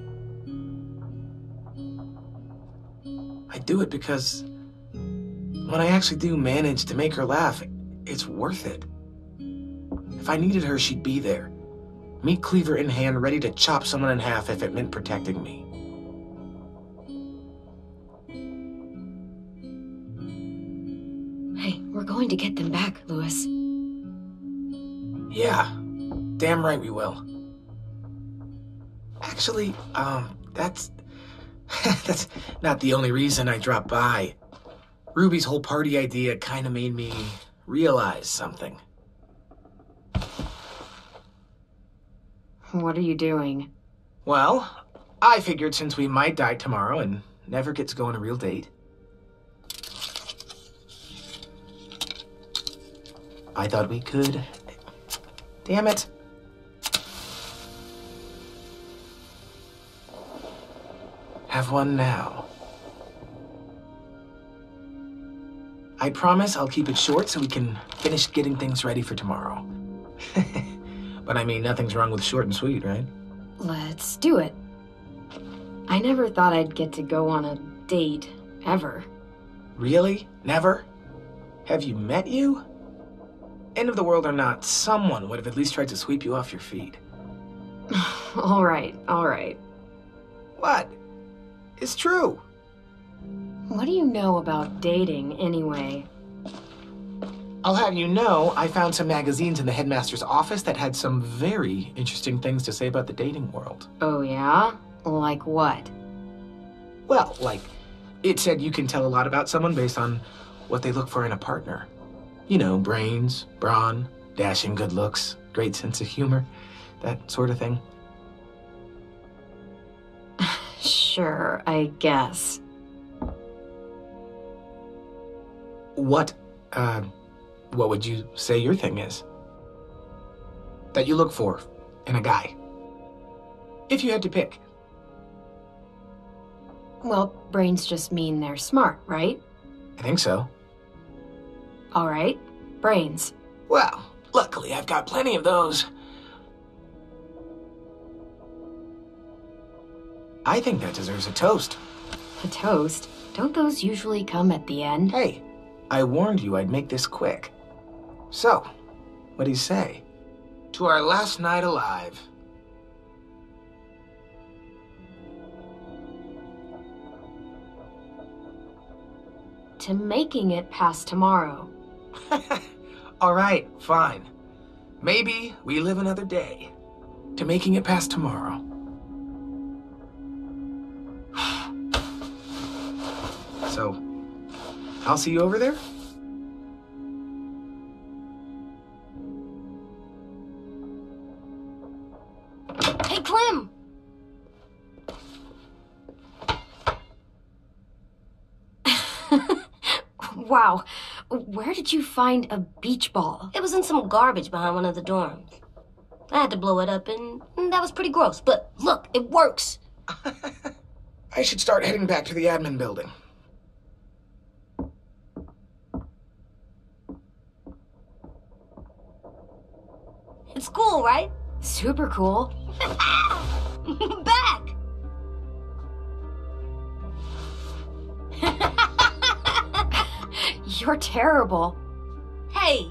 Speaker 3: I do it because when I actually do manage to make her laugh, it's worth it. If I needed her, she'd be there. Meat cleaver in hand, ready to chop someone in half if it meant protecting me.
Speaker 1: Hey, we're going to get them back, Louis.
Speaker 3: Yeah, damn right we will. Actually, that's not the only reason I dropped by. Ruby's whole party idea kind of made me realize something.
Speaker 1: What are you doing?
Speaker 3: Well, I figured since we might die tomorrow and never get to go on a real date, I thought we could... Damn it. Have one now. I promise I'll keep it short so we can finish getting things ready for tomorrow. But I mean, nothing's wrong with short and sweet, right?
Speaker 1: Let's do it. I never thought I'd get to go on a date, ever.
Speaker 3: Really? Never? Have you met you? end of the world or not, someone would have at least tried to sweep you off your feet.
Speaker 1: All right, all right.
Speaker 3: What? It's true.
Speaker 1: What do you know about dating, anyway?
Speaker 3: I'll have you know, I found some magazines in the headmaster's office that had some very interesting things to say about the dating world.
Speaker 1: Oh, yeah? Like what?
Speaker 3: Well, like, it said you can tell a lot about someone based on what they look for in a partner. You know, brains, brawn, dashing good looks, great sense of humor, that sort of thing.
Speaker 1: Sure, I guess.
Speaker 3: What would you say your thing is? That you look for in a guy? If you had to pick.
Speaker 1: Well, brains just mean they're smart, right?
Speaker 3: I think so.
Speaker 1: All right, brains.
Speaker 3: Well, luckily I've got plenty of those. I think that deserves a toast.
Speaker 1: A toast? Don't those usually come at the end?
Speaker 3: Hey, I warned you I'd make this quick. So, what do you say? To our last night alive.
Speaker 1: To making it past tomorrow.
Speaker 3: All right, fine. Maybe we live another day. To making it past tomorrow. So, I'll see you over there?
Speaker 5: Hey, Clem!
Speaker 1: Wow, where did you find a beach ball?
Speaker 5: It was in some garbage behind one of the dorms. I had to blow it up, and that was pretty gross. But look, it works.
Speaker 3: I should start heading back to the admin building.
Speaker 5: It's cool, right?
Speaker 1: Super cool.
Speaker 5: Back!
Speaker 1: You're terrible.
Speaker 5: Hey!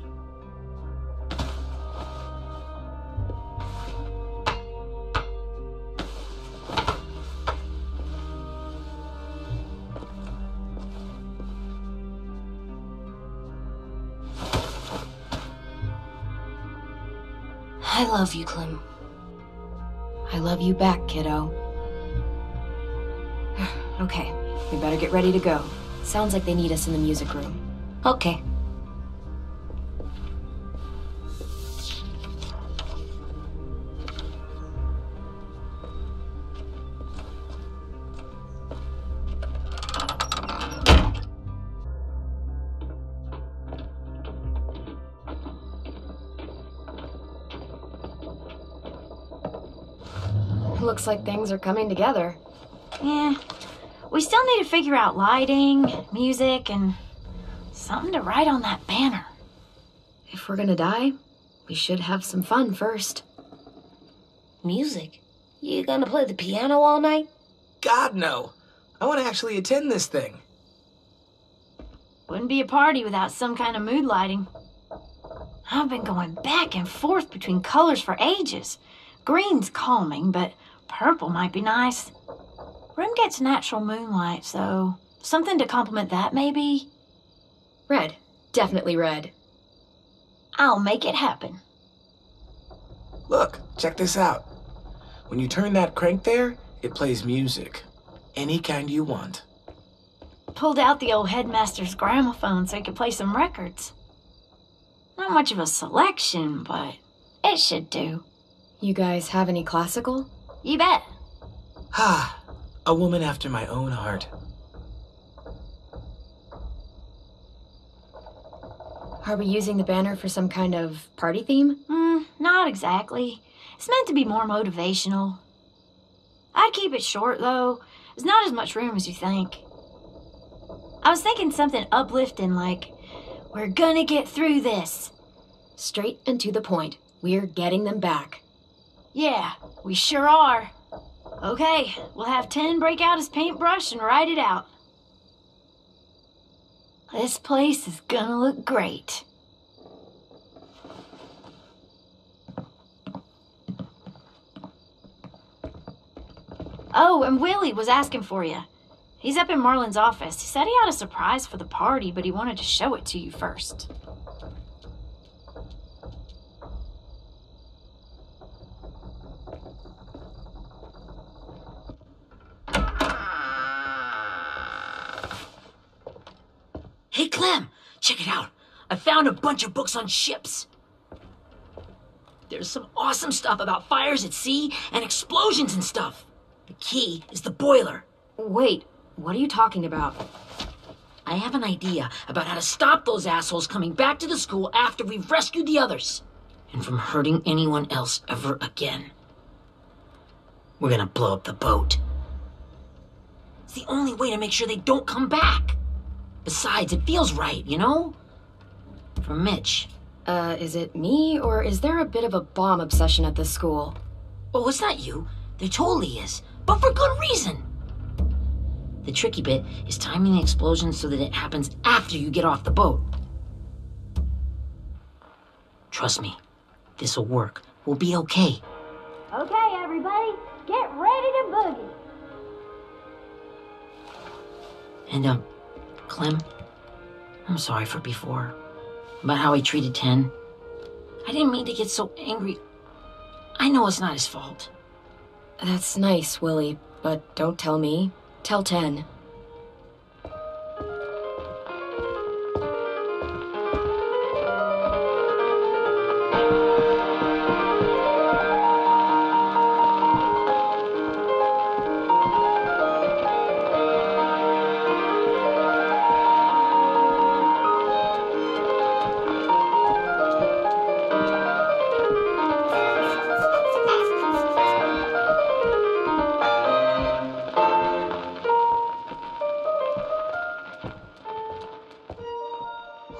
Speaker 5: I love you, Clem.
Speaker 1: I love you back, kiddo. Okay, we better get ready to go. Sounds like they need us in the music room.
Speaker 5: Okay.
Speaker 1: Looks like things are coming together.
Speaker 8: Yeah. We still need to figure out lighting, music, and something to write on that banner.
Speaker 1: If we're gonna die, we should have some fun first.
Speaker 5: Music? You gonna play the piano all night?
Speaker 3: God, no. I want to actually attend this thing.
Speaker 8: Wouldn't be a party without some kind of mood lighting. I've been going back and forth between colors for ages. Green's calming, but purple might be nice. Room gets natural moonlight, so something to complement that, maybe?
Speaker 1: Red. Definitely red.
Speaker 8: I'll make it happen.
Speaker 3: Look, check this out. When you turn that crank there, it plays music. Any kind you want.
Speaker 8: Pulled out the old headmaster's gramophone so he could play some records. Not much of a selection, but it should do.
Speaker 1: You guys have any classical?
Speaker 8: You bet.
Speaker 3: Ah, a woman after my own heart.
Speaker 1: Are we using the banner for some kind of party theme?
Speaker 8: Not exactly. It's meant to be more motivational. I'd keep it short, though. There's not as much room as you think. I was thinking something uplifting like, we're gonna get through this.
Speaker 1: Straight and to the point. We're getting them back.
Speaker 8: Yeah, we sure are. Okay, we'll have 10 break out his paintbrush and write it out. This place is gonna look great. Oh, and Willie was asking for you. He's up in Marlin's office. He said he had a surprise for the party, but he wanted to show it to you first.
Speaker 2: Hey, Clem, check it out. I found a bunch of books on ships. There's some awesome stuff about fires at sea and explosions and stuff. The key is the boiler.
Speaker 1: Wait, what are you talking about?
Speaker 2: I have an idea about how to stop those assholes coming back to the school after we've rescued the others. And from hurting anyone else ever again. We're gonna blow up the boat. It's the only way to make sure they don't come back. Besides, it feels right, you know? For Mitch.
Speaker 1: Is it me, or is there a bit of a bomb obsession at this school?
Speaker 2: Oh, it's not you. There totally is. But for good reason. The tricky bit is timing the explosion so that it happens after you get off the boat. Trust me, this'll work. We'll be okay.
Speaker 8: Okay, everybody, get ready to boogie.
Speaker 2: And, Clem, I'm sorry for before. About how he treated Ten. I didn't mean to get so angry. I know it's not his fault.
Speaker 1: That's nice, Willie, but don't tell me. Tell 10.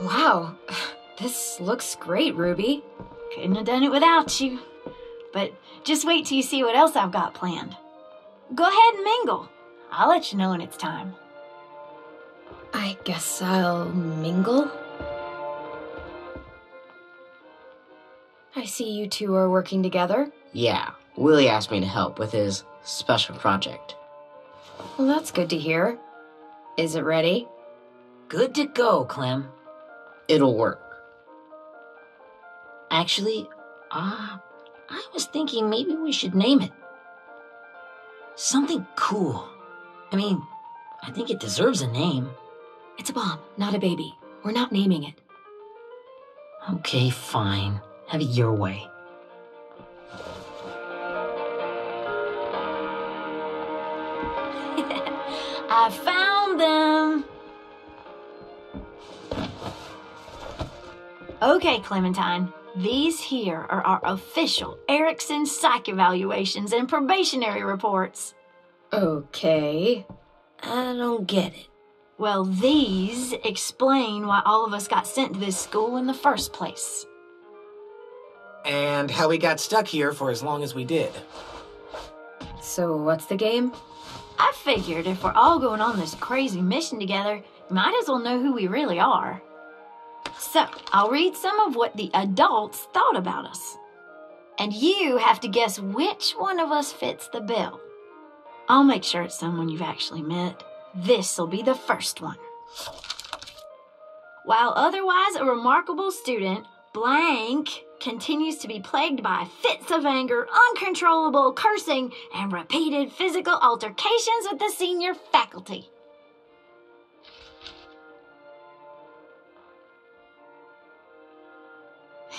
Speaker 1: Wow, this looks great, Ruby.
Speaker 8: Couldn't have done it without you. But just wait till you see what else I've got planned. Go ahead and mingle. I'll let you know when it's time.
Speaker 1: I guess I'll mingle. I see you two are working together.
Speaker 4: Yeah, Willie asked me to help with his special project.
Speaker 1: Well, that's good to hear. Is it ready?
Speaker 2: Good to go, Clem.
Speaker 4: It'll work.
Speaker 2: Actually, I was thinking maybe we should name it. Something cool. I mean, I think it deserves a name.
Speaker 1: It's a bomb, not a baby. We're not naming it.
Speaker 2: Okay, fine. Have it your way.
Speaker 8: I found them. Okay, Clementine. These here are our official Erickson psych evaluations and probationary reports.
Speaker 1: Okay.
Speaker 5: I don't get it.
Speaker 8: Well, these explain why all of us got sent to this school in the first place.
Speaker 3: And how we got stuck here for as long as we did.
Speaker 1: So what's the game?
Speaker 8: I figured if we're all going on this crazy mission together, you might as well know who we really are. So, I'll read some of what the adults thought about us. And you have to guess which one of us fits the bill. I'll make sure it's someone you've actually met. This'll be the first one. While otherwise a remarkable student, blank continues to be plagued by fits of anger, uncontrollable cursing, and repeated physical altercations with the senior faculty.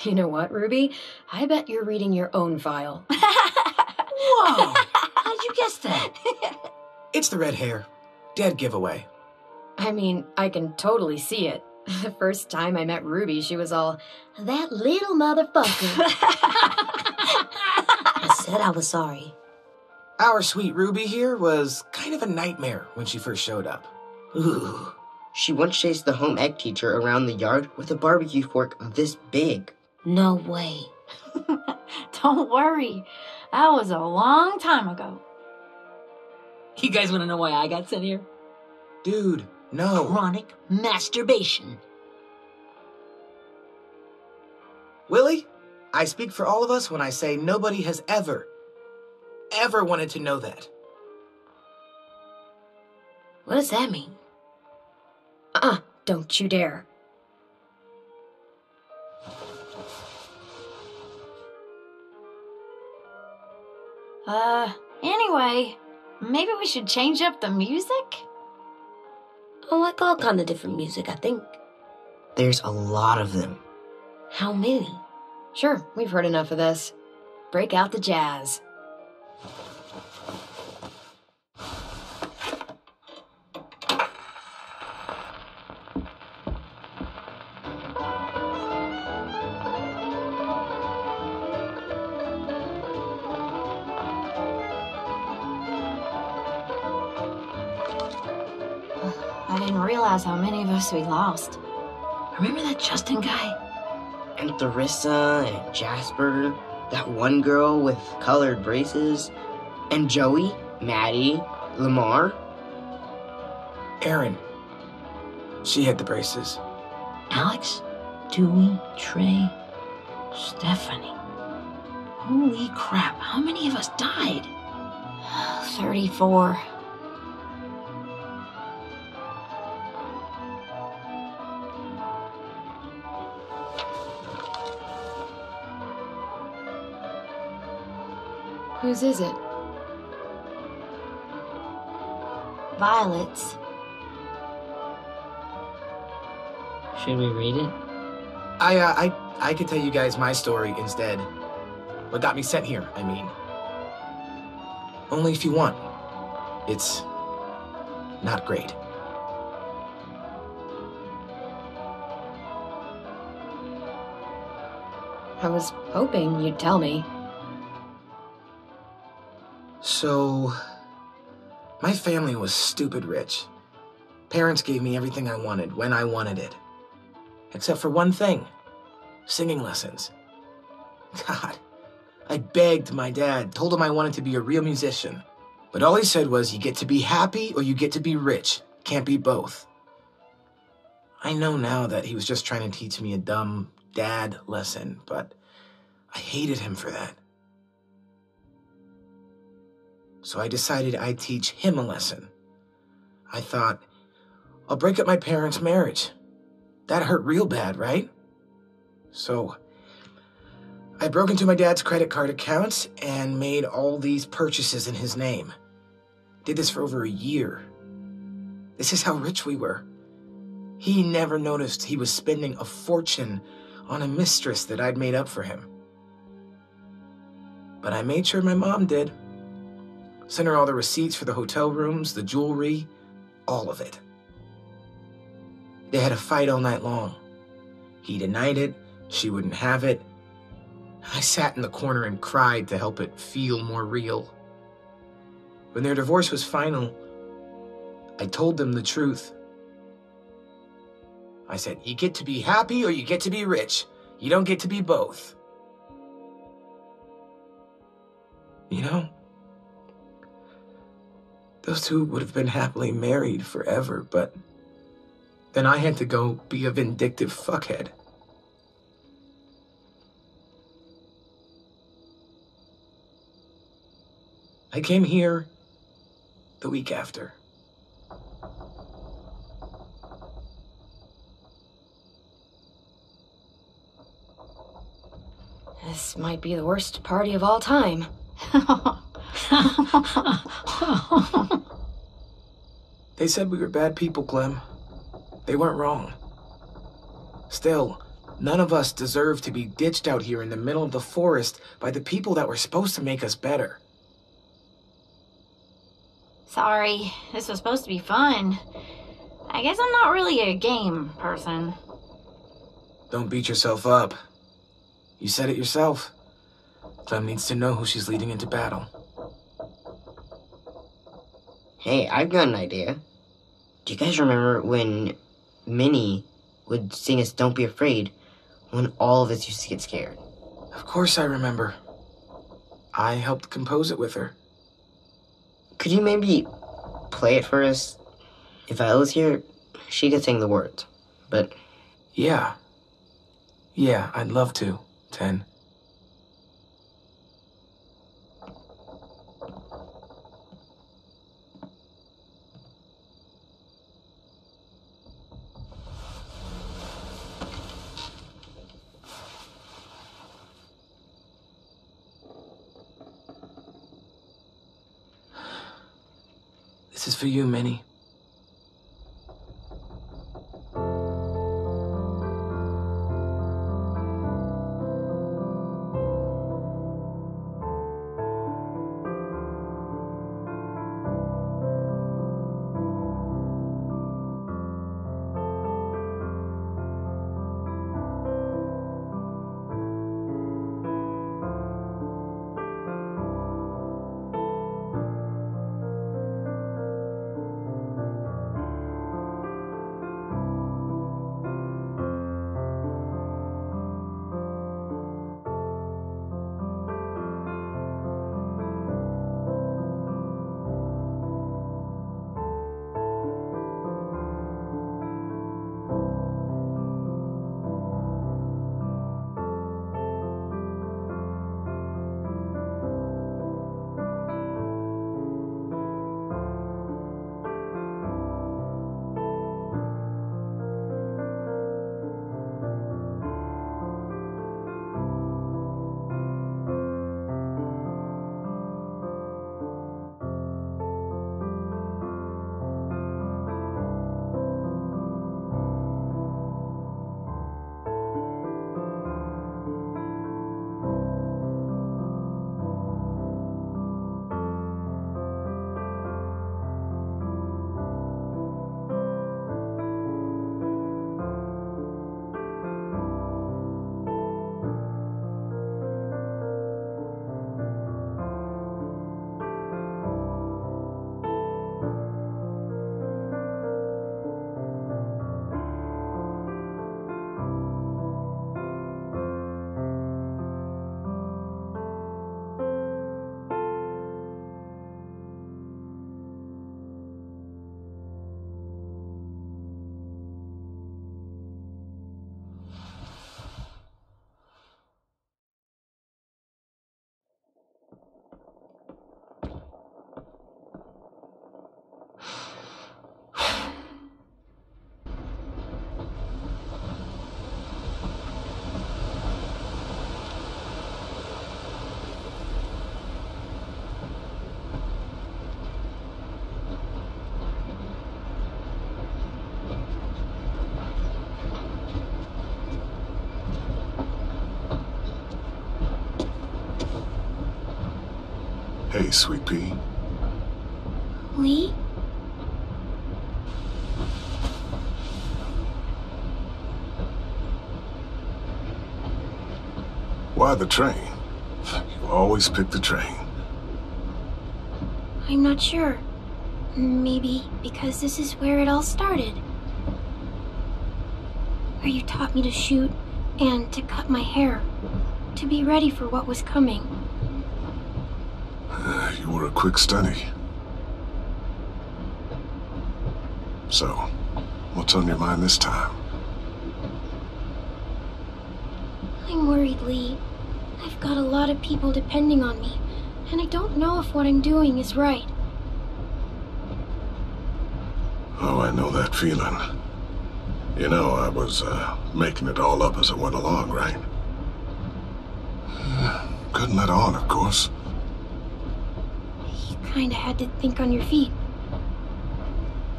Speaker 1: You know what, Ruby? I bet you're reading your own file.
Speaker 2: Whoa! How'd you guess that?
Speaker 3: It's the red hair. Dead giveaway.
Speaker 1: I mean, I can totally see it. The first time I met Ruby, she was all, "That little motherfucker."
Speaker 5: I said I was sorry.
Speaker 3: Our sweet Ruby here was kind of a nightmare when she first showed up.
Speaker 4: Ooh. She once chased the home ec teacher around the yard with a barbecue fork this big.
Speaker 5: No way.
Speaker 8: Don't worry. That was a long time ago.
Speaker 2: You guys want to know why I got sent here?
Speaker 3: Dude, no.
Speaker 2: Chronic masturbation.
Speaker 3: Willie, I speak for all of us when I say nobody has ever wanted to know that.
Speaker 5: What does that mean?
Speaker 1: Don't you dare.
Speaker 8: Anyway, maybe we should change up the music?
Speaker 5: I like all kind of different music, I think.
Speaker 4: There's a lot of them.
Speaker 5: How many?
Speaker 1: Sure, we've heard enough of this. Break out the jazz.
Speaker 8: I didn't realize how many of us we lost.
Speaker 2: Remember that Justin guy?
Speaker 4: And Theresa and Jasper, that one girl with colored braces, and Joey, Maddie, Lamar.
Speaker 3: Erin. She had the braces.
Speaker 2: Alex, Dewey, Trey, Stephanie. Holy crap, how many of us died?
Speaker 8: 34.
Speaker 1: Whose is it?
Speaker 8: Violet's.
Speaker 2: Should we read it?
Speaker 3: I could tell you guys my story instead. What got me sent here, I mean. Only if you want. It's not great.
Speaker 1: I was hoping you'd tell me.
Speaker 3: So, my family was stupid rich. Parents gave me everything I wanted when I wanted it. Except for one thing. Singing lessons. God, I begged my dad, told him I wanted to be a real musician. But all he said was, you get to be happy or you get to be rich. Can't be both. I know now that he was just trying to teach me a dumb dad lesson, but I hated him for that. So I decided I'd teach him a lesson. I thought, I'll break up my parents' marriage. That hurt real bad, right? So I broke into my dad's credit card accounts and made all these purchases in his name. Did this for over a year. This is how rich we were. He never noticed he was spending a fortune on a mistress that I'd made up for him. But I made sure my mom did. Sent her all the receipts for the hotel rooms, the jewelry, all of it. They had a fight all night long. He denied it, she wouldn't have it. I sat in the corner and cried to help it feel more real. When their divorce was final, I told them the truth. I said, you get to be happy or you get to be rich. You don't get to be both. You know, those two would have been happily married forever, but then I had to go be a vindictive fuckhead. I came here the week after.
Speaker 1: This might be the worst party of all time.
Speaker 3: They said we were bad people, Clem. They weren't wrong. Still, none of us deserve to be ditched out here in the middle of the forest by the people that were supposed to make us better.
Speaker 8: Sorry, this was supposed to be fun. I guess I'm not really a game person.
Speaker 3: Don't beat yourself up. You said it yourself. Clem needs to know who she's leading into battle.
Speaker 4: Hey, I've got an idea. Do you guys remember when Minnie would sing us Don't Be Afraid when all of us used to get scared?
Speaker 3: Of course I remember. I helped compose it with her.
Speaker 4: Could you maybe play it for us? If Viola's here, she could sing the words, but...
Speaker 3: Yeah, I'd love to, Ten. This is for you, Minnie.
Speaker 6: Hey, Sweet Pea.
Speaker 5: Lee?
Speaker 6: Why the train? You always pick the train.
Speaker 5: I'm not sure. Maybe because this is where it all started. Where you taught me to shoot and to cut my hair. To be ready for what was coming.
Speaker 6: You were a quick study. So, what's on your mind this time?
Speaker 5: I'm worried, Lee. I've got a lot of people depending on me, and I don't know if what I'm doing is right.
Speaker 6: Oh, I know that feeling. You know, I was making it all up as I went along, right? Couldn't let on, of course.
Speaker 5: You kinda had to think on your feet.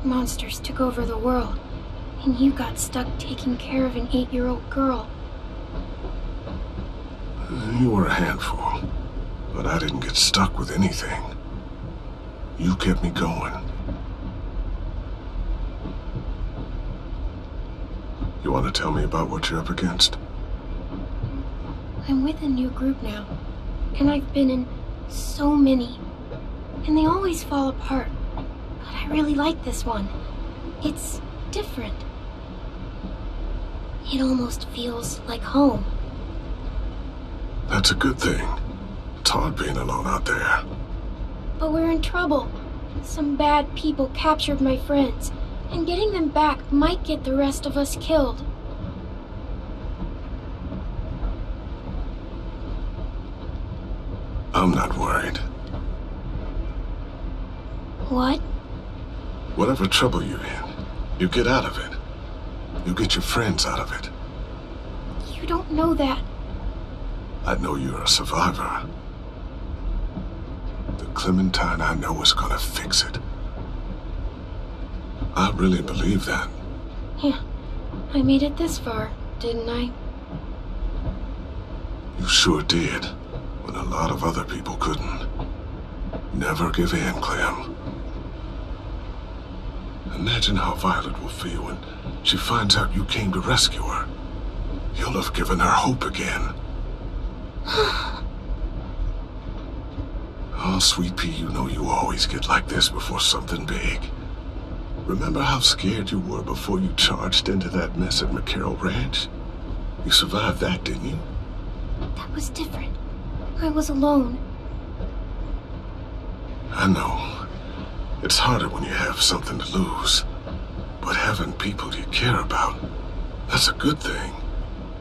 Speaker 5: Monsters took over the world, and you got stuck taking care of an 8-year-old girl.
Speaker 6: You were a handful, but I didn't get stuck with anything. You kept me going. You want to tell me about what you're up against?
Speaker 5: I'm with a new group now, and I've been in so many, and they always fall apart. But I really like this one. It's different. It almost feels like home.
Speaker 6: That's a good thing. It's hard being alone out there.
Speaker 5: But we're in trouble. Some bad people captured my friends, and getting them back might get the rest of us killed.
Speaker 6: I'm not worried.
Speaker 5: What?
Speaker 6: Whatever trouble you're in, you get out of it. You get your friends out of it.
Speaker 5: You don't know that.
Speaker 6: I know you're a survivor. The Clementine I know is gonna fix it.
Speaker 9: I really believe that.
Speaker 1: Yeah, I made it this far, didn't I?
Speaker 9: You sure did, when a lot of other people couldn't. Never give in, Clem. Imagine how Violet will feel when she finds out you came to rescue her. You'll have given her hope again. Oh, sweet pea, you know you always get like this before something big. Remember how scared you were before you charged into that mess at McCarroll Ranch? You survived that, didn't you?
Speaker 1: That was different. I was alone.
Speaker 9: I know. It's harder when you have something to lose. But having people you care about, that's a good thing.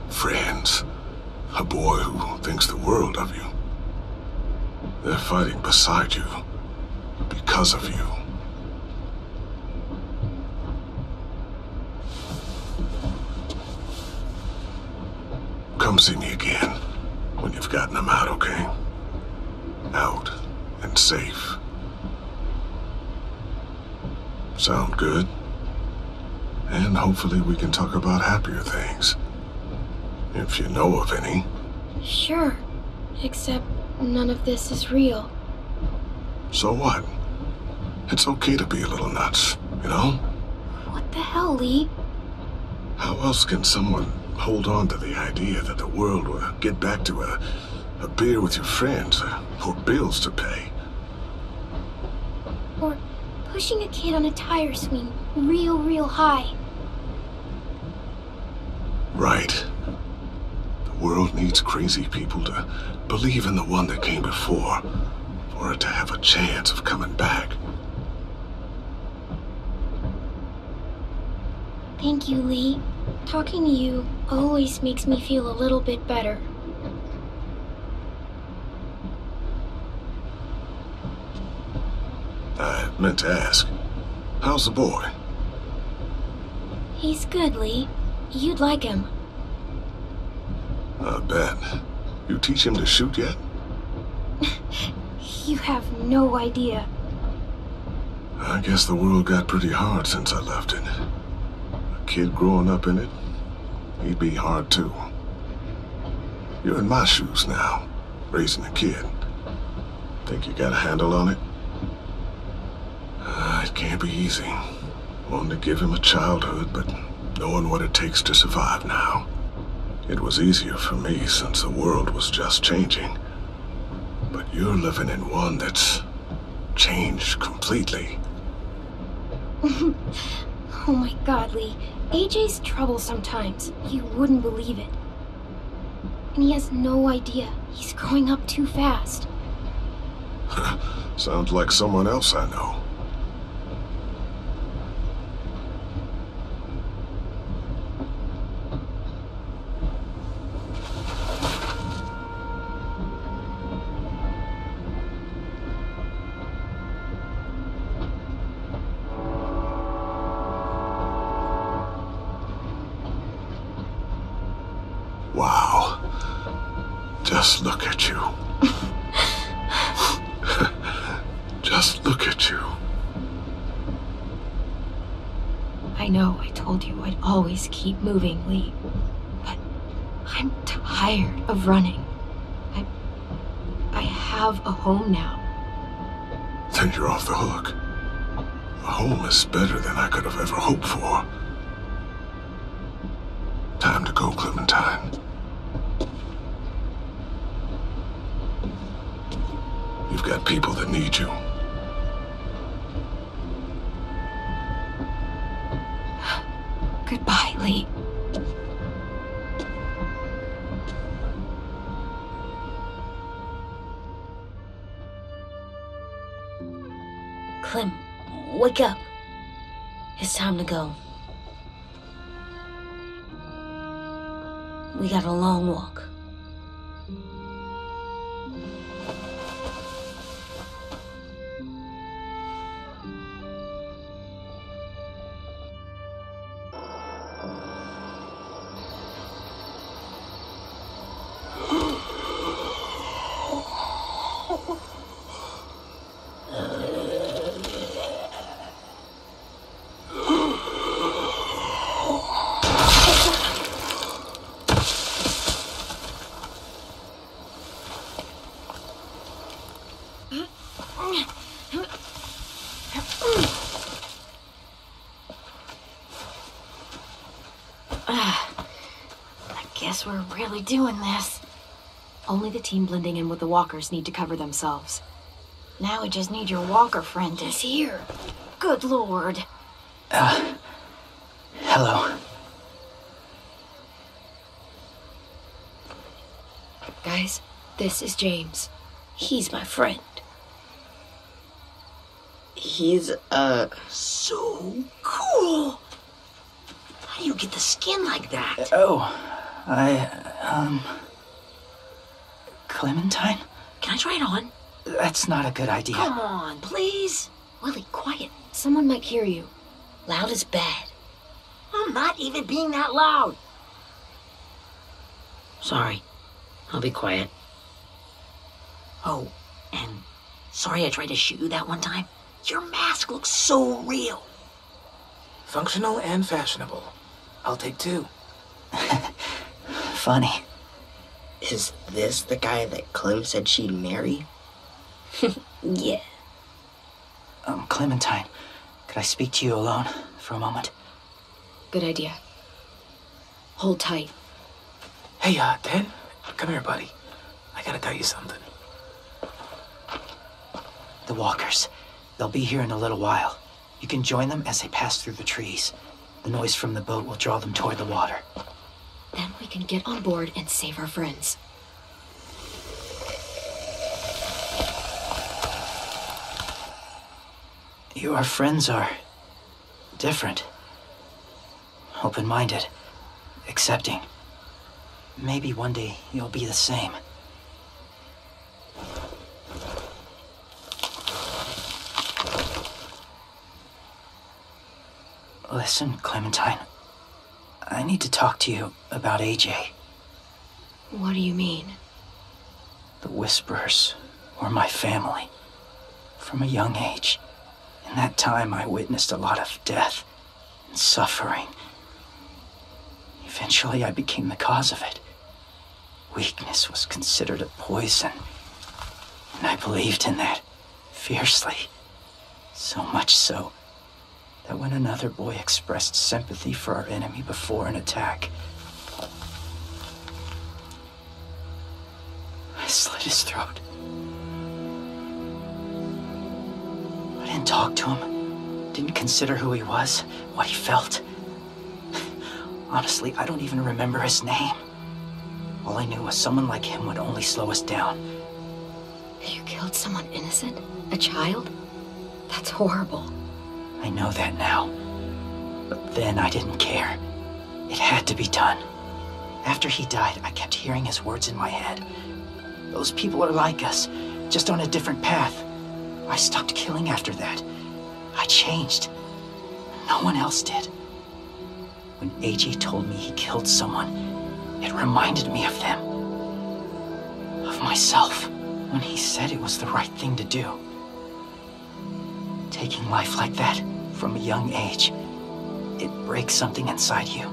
Speaker 9: Friends. A boy who thinks the world of you. They're fighting beside you. Because of you. Come see me again when you've gotten them out, okay? Out and safe. Sound good? And hopefully we can talk about happier things. If you know of any.
Speaker 1: Sure. Except none of this is real.
Speaker 9: So what? It's okay to be a little nuts, you know?
Speaker 1: What the hell, Lee?
Speaker 9: How else can someone hold on to the idea that the world will get back to a beer with your friends or bills to pay?
Speaker 1: Or pushing a kid on a tire swing real high.
Speaker 9: Right. The world needs crazy people to believe in the one that came before, for it to have a chance of coming back.
Speaker 1: Thank you, Lee. Talking to you always makes me feel a little bit better.
Speaker 9: I meant to ask, how's the boy?
Speaker 1: He's good, Lee. You'd like him.
Speaker 9: I bet. You teach him to shoot yet?
Speaker 1: You have no idea.
Speaker 9: I guess the world got pretty hard since I left it. A kid growing up in it, he'd be hard too. You're in my shoes now, raising a kid. Think you got a handle on it? It can't be easy. Wanting to give him a childhood, but knowing what it takes to survive now. It was easier for me since the world was just changing. But you're living in one that's changed completely.
Speaker 1: Oh my God, Lee. AJ's trouble sometimes. You wouldn't believe it. And he has no idea. He's growing up too fast.
Speaker 9: Sounds like someone else I know. Wow. Just look at you. Just look at you.
Speaker 1: I know I told you I'd always keep moving, Lee. But I'm tired of running. I have a home now.
Speaker 9: Then you're off the hook. A home is better than I could have ever hoped for. Time to go, Clementine. You've got people that need you.
Speaker 1: Goodbye, Lee.
Speaker 5: Clem, wake up. It's time to go. We got a long walk.
Speaker 8: I guess we're really doing this.
Speaker 1: Only the team blending in with the walkers need to cover themselves.
Speaker 8: Now we just need your walker friend to...
Speaker 5: He's here.
Speaker 8: Good lord.
Speaker 7: Hello.
Speaker 1: Guys, this is James.
Speaker 5: He's my friend.
Speaker 4: He's,
Speaker 2: So cool. How do you get the skin like that?
Speaker 7: Clementine?
Speaker 2: Can I try it on?
Speaker 7: That's not a good idea.
Speaker 2: Come on, please. Willie, quiet.
Speaker 1: Someone might hear you.
Speaker 5: Loud is bad.
Speaker 2: I'm not even being that loud. Sorry. I'll be quiet. Oh, and sorry I tried to shoot you that one time. Your mask looks so real.
Speaker 3: Functional and fashionable. I'll take 2.
Speaker 7: Funny.
Speaker 4: is this the guy that Clem said she'd marry?
Speaker 5: Yeah.
Speaker 7: Clementine, could I speak to you alone for a moment?
Speaker 1: Good idea. Hold tight.
Speaker 3: Hey, Dan, come here, buddy. I gotta tell you something.
Speaker 7: The walkers. They'll be here in a little while. You can join them as they pass through the trees. The noise from the boat will draw them toward the water.
Speaker 1: Then we can get on board and save our friends.
Speaker 7: Your friends are different. Open-minded. Accepting. Maybe one day you'll be the same. Listen, Clementine. I need to talk to you about AJ.
Speaker 1: What do you mean?
Speaker 7: The Whisperers were my family. From a young age. In that time, I witnessed a lot of death and suffering. Eventually, I became the cause of it. Weakness was considered a poison. And I believed in that fiercely. So much so that when another boy expressed sympathy for our enemy before an attack, I slit his throat. I didn't talk to him, didn't consider who he was, what he felt. Honestly, I don't even remember his name. All I knew was someone like him would only slow us down.
Speaker 1: You killed someone innocent? A child? That's horrible.
Speaker 7: I know that now. But then I didn't care. It had to be done. After he died, I kept hearing his words in my head. Those people are like us, just on a different path. I stopped killing after that. I changed. No one else did. When AJ told me he killed someone, it reminded me of them. Of myself. When he said it was the right thing to do. Taking life like that, from a young age, it breaks something inside you.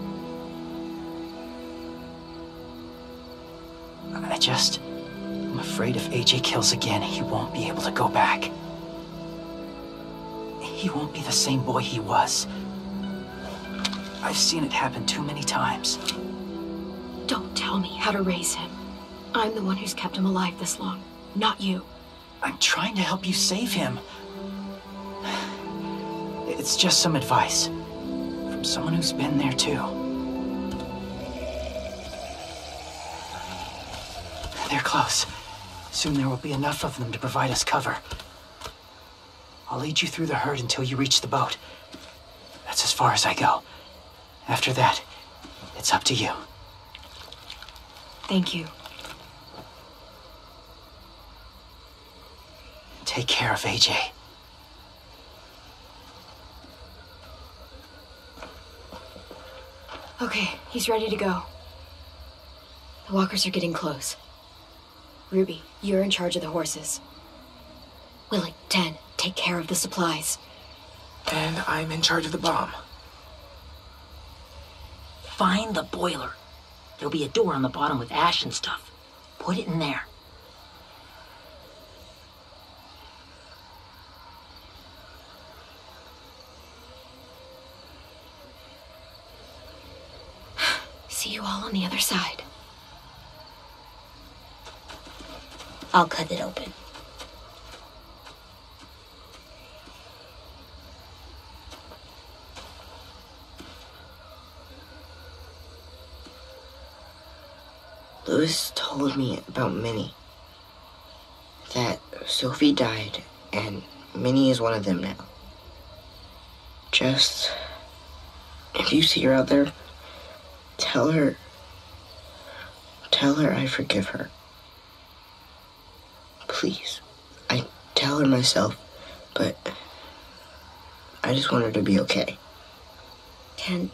Speaker 7: I'm afraid if AJ kills again, he won't be able to go back. He won't be the same boy he was. I've seen it happen too many times.
Speaker 1: Don't tell me how to raise him. I'm the one who's kept him alive this long, not you.
Speaker 7: I'm trying to help you save him. It's just some advice from someone who's been there too. They're close. Soon there will be enough of them to provide us cover. I'll lead you through the herd until you reach the boat. That's as far as I go. After that, it's up to you.
Speaker 1: Thank you.
Speaker 7: Take care of AJ.
Speaker 1: Okay, he's ready to go. The walkers are getting close. Ruby, you're in charge of the horses. Willie, 10, take care of the supplies.
Speaker 3: And I'm in charge of the bomb.
Speaker 2: Find the boiler. There'll be a door on the bottom with ash and stuff. Put it in there.
Speaker 1: See you all on the other side.
Speaker 5: I'll cut it open.
Speaker 4: Louis told me about Minnie. That Sophie died, and Minnie is one of them now. Just, if you see her out there, tell her I forgive her. Please. I tell her myself, but I just want her to be okay.
Speaker 1: Ken,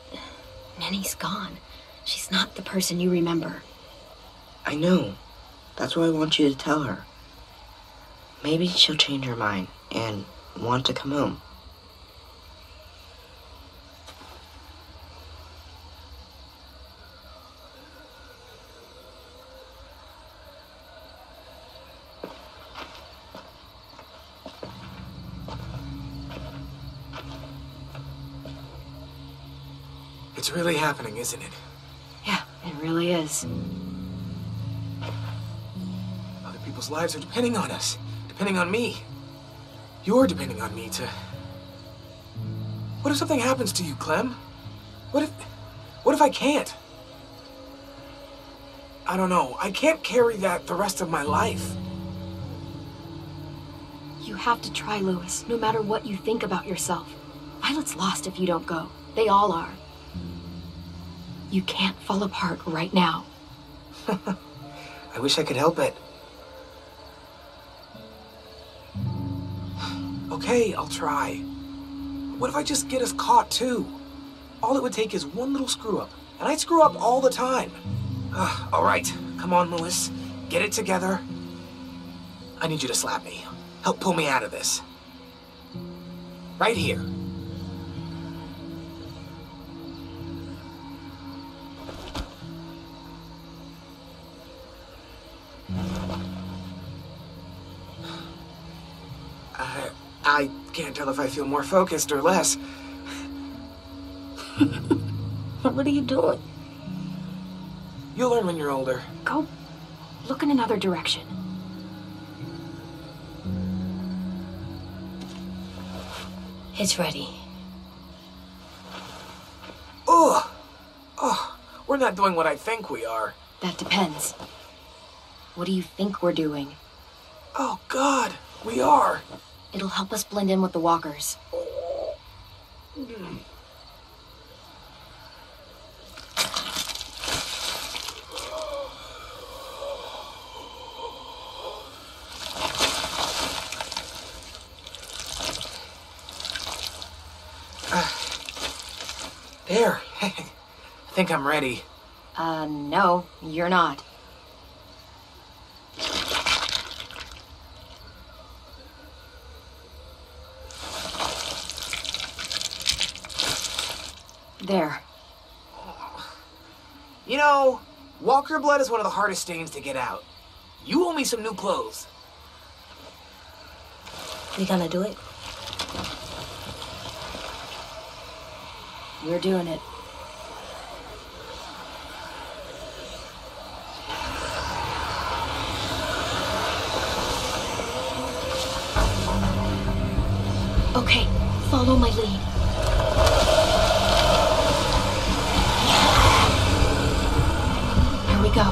Speaker 1: Minnie's gone. She's not the person you remember.
Speaker 4: I know. That's why I want you to tell her. Maybe she'll change her mind and want to come home.
Speaker 3: It's really happening, isn't it?
Speaker 1: Yeah, it really is.
Speaker 3: Other people's lives are depending on us. Depending on me. You're depending on me to... What if something happens to you, Clem? What if I can't? I don't know. I can't carry that the rest of my life.
Speaker 1: You have to try, Louis, no matter what you think about yourself. Violet's lost if you don't go. They all are. You can't fall apart right now.
Speaker 3: I wish I could help it. Okay, I'll try. What if I just get us caught, too? All it would take is one little screw-up, and I screw up all the time. All right, come on, Louis. Get it together. I need you to slap me. Help pull me out of this. Right here. I can't tell if I feel more focused or less.
Speaker 5: What are you doing?
Speaker 3: You'll learn when you're older.
Speaker 1: Go look in another direction.
Speaker 5: It's ready.
Speaker 3: Ugh! Oh, we're not doing what I think we are.
Speaker 1: That depends. What do you think we're doing?
Speaker 3: Oh, God, we are.
Speaker 1: It'll help us blend in with the walkers.
Speaker 3: There. I think I'm ready.
Speaker 1: No, you're not. There.
Speaker 3: You know, walker blood is one of the hardest stains to get out. You owe me some new clothes.
Speaker 5: We gonna do it?
Speaker 1: We're doing it. Okay, follow my lead. Here we go.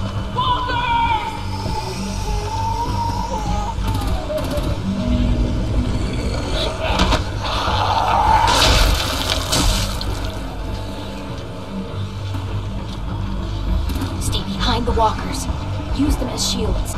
Speaker 1: Stay behind the walkers. Use them as shields.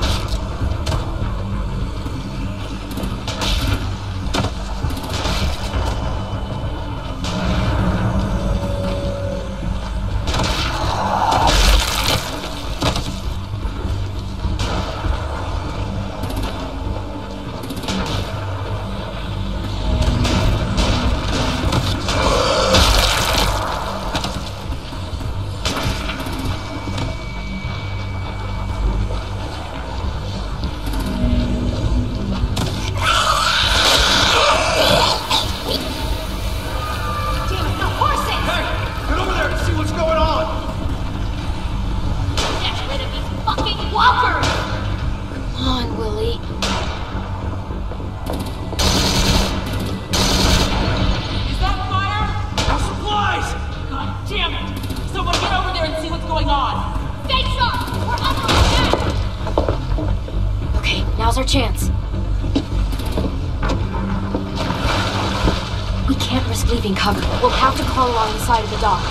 Speaker 1: She's leaving cover.
Speaker 8: We'll have to crawl along the side of the dock.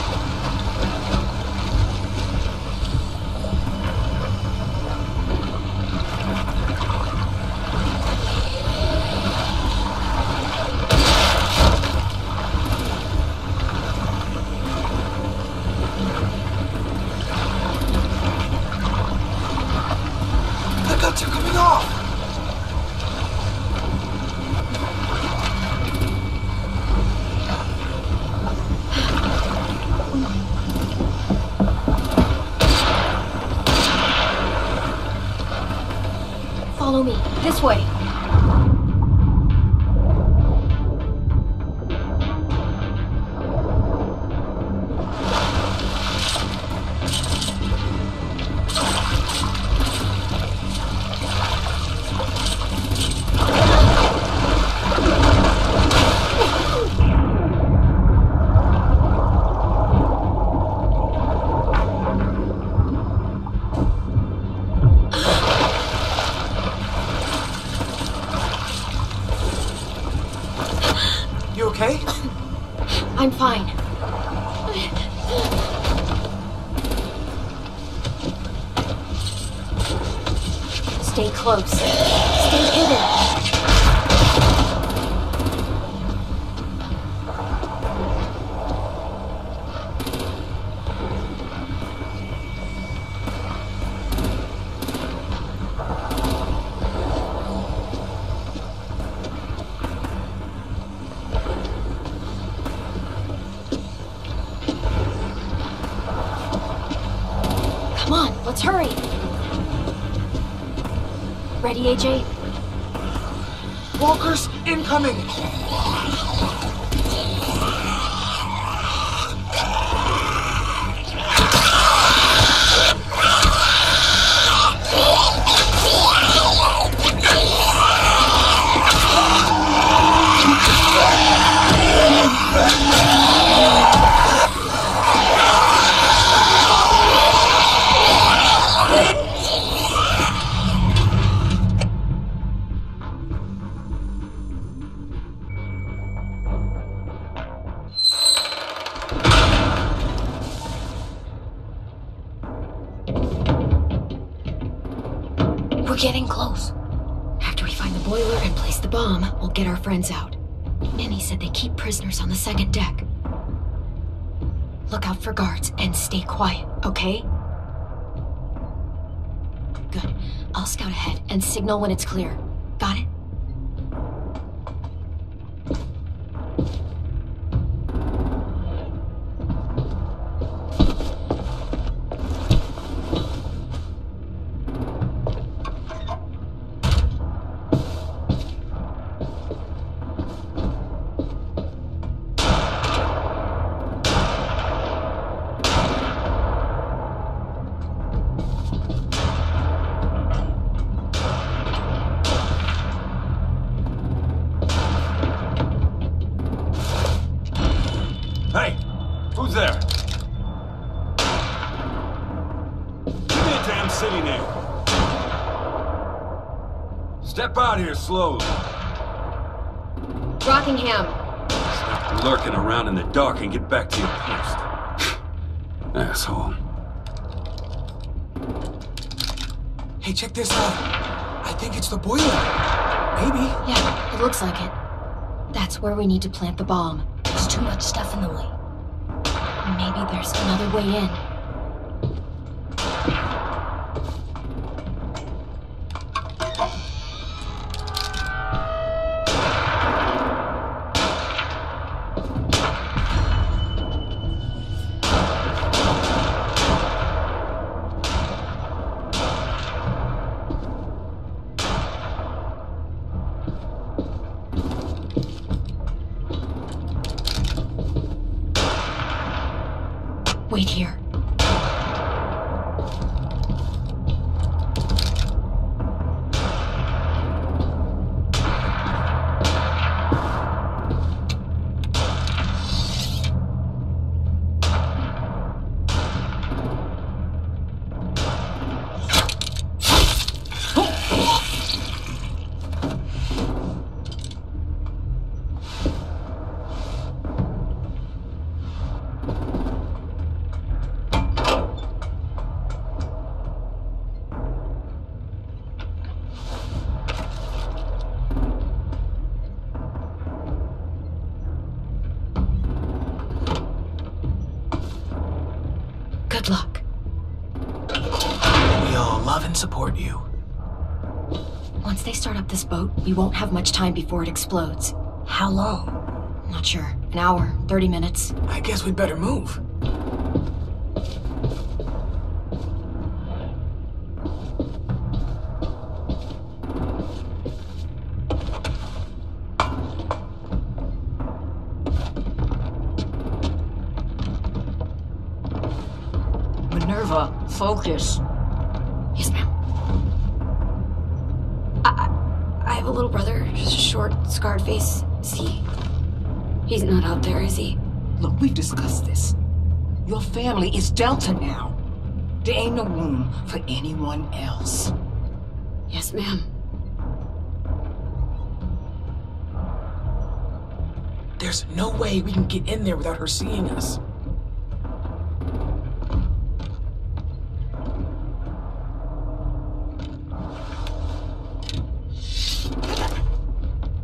Speaker 3: The guts are coming off!
Speaker 1: Follow me. This way.
Speaker 3: You okay?
Speaker 1: I'm fine. Stay close. Stay hidden. Come on, let's hurry. Ready, AJ?
Speaker 3: Walkers incoming!
Speaker 1: We're getting close. After we find the boiler and place the bomb, we'll get our friends out. Minnie said they keep prisoners on the second deck. Look out for guards and stay quiet, okay? Good. I'll scout ahead and signal when it's clear. Got it?
Speaker 10: Hey, who's there? Give me a damn city name. Step out here slowly.
Speaker 1: Rockingham.
Speaker 10: Stop lurking around in the dark and get back to your post. Asshole.
Speaker 3: Hey, check this out. I think it's the boiler. Maybe.
Speaker 1: Yeah, it looks like it. That's where we need to plant the bomb.
Speaker 5: There's too much stuff in the way.
Speaker 1: Maybe there's another way in. Wait here.
Speaker 3: and support you.
Speaker 1: Once they start up this boat, we won't have much time before it explodes.
Speaker 2: How long?
Speaker 1: Not sure. An hour, 30 minutes.
Speaker 3: I guess we'd better move.
Speaker 2: Minerva, focus.
Speaker 1: Yes, ma'am. I have a little brother, short, scarred face. He's not out there, is he?
Speaker 2: Look, we've discussed this. Your family is Delta now. There ain't no room for anyone else.
Speaker 1: Yes, ma'am.
Speaker 3: There's no way we can get in there without her seeing us.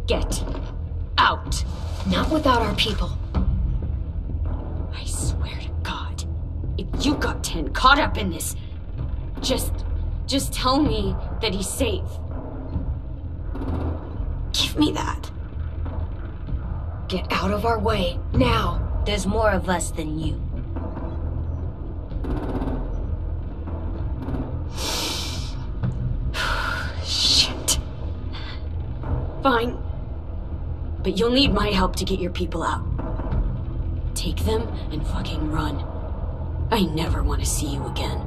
Speaker 2: Get out.
Speaker 1: Not without our people.
Speaker 2: I swear to God, if you got 10 caught up in this, just tell me that he's safe.
Speaker 1: Give me that. Get out of our way, now.
Speaker 5: There's more of us than you.
Speaker 2: Shit. Fine. But you'll need my help to get your people out. Take them and fucking run. I never want to see you again.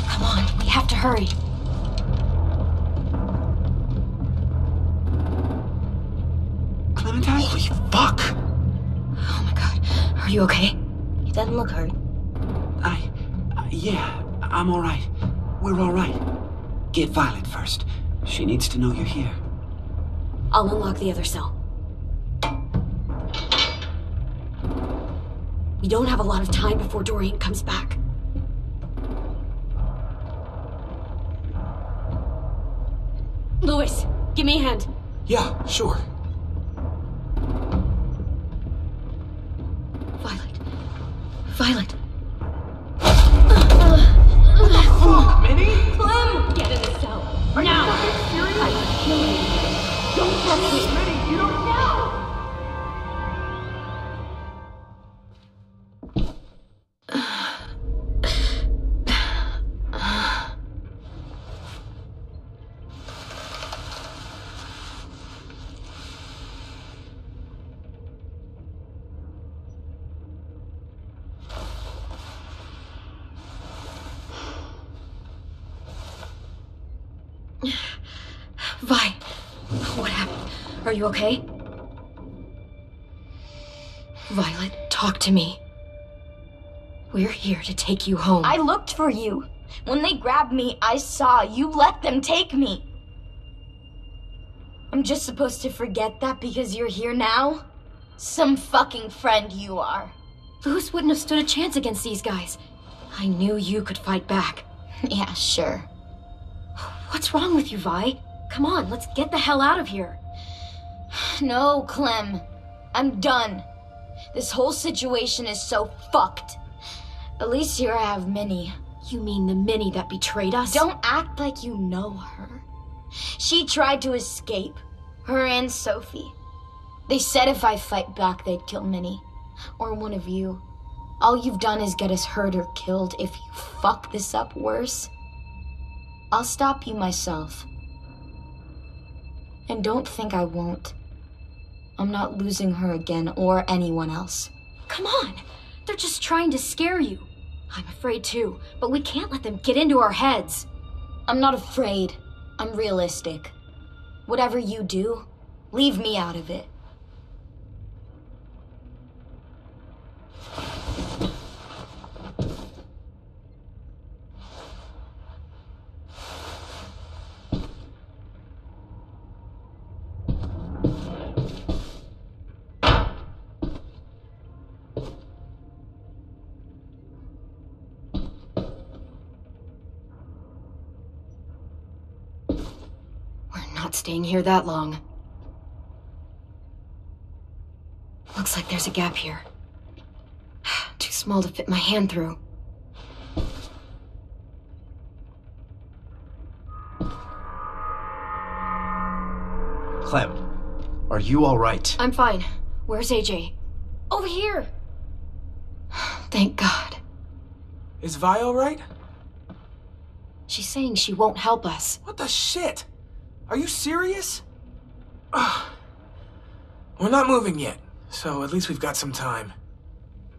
Speaker 1: Come on, we have to hurry.
Speaker 3: Clementine? Holy fuck!
Speaker 1: Oh my god, are you okay?
Speaker 5: He doesn't look hurt.
Speaker 11: Yeah, I'm alright. We're alright. Get Violet first. She needs to know you're here.
Speaker 2: I'll unlock the other cell. We don't have a lot of time before Dorian comes back. Louis, give me a hand.
Speaker 3: Yeah, sure.
Speaker 1: Violet.
Speaker 3: What the fuck, Minnie?
Speaker 2: Clem! Get in the cell. Now! I'm killing you. Don't touch me.
Speaker 3: Minnie, you don't know!
Speaker 1: Vi, what happened? Are you okay? Violet, talk to me. We're here to take you home.
Speaker 12: I looked for you. When they grabbed me, I saw you let them take me. I'm just supposed to forget that because you're here now? Some fucking friend you are.
Speaker 1: Louis wouldn't have stood a chance against these guys. I knew you could fight back.
Speaker 12: Yeah, sure.
Speaker 1: What's wrong with you, Vi? Come on, let's get the hell out of here.
Speaker 12: No, Clem. I'm done. This whole situation is so fucked. At least here I have Minnie.
Speaker 1: You mean the Minnie that betrayed us?
Speaker 12: Don't act like you know her. She tried to escape. Her and Sophie. They said if I fight back, they'd kill Minnie. Or one of you. All you've done is get us hurt or killed. If you fuck this up worse, I'll stop you myself. And don't think I won't. I'm not losing her again or anyone else.
Speaker 1: Come on! They're just trying to scare you. I'm afraid too, but we can't let them get into our heads.
Speaker 12: I'm not afraid. I'm realistic. Whatever you do, leave me out of it.
Speaker 1: Not staying here that long. Looks like there's a gap here. Too small to fit my hand through.
Speaker 13: Clem, are you alright?
Speaker 1: I'm fine. Where's AJ? Over here! Thank God.
Speaker 3: Is Vi alright?
Speaker 1: She's saying she won't help us.
Speaker 3: What the shit? Are you serious? We're not moving yet, so at least we've got some time.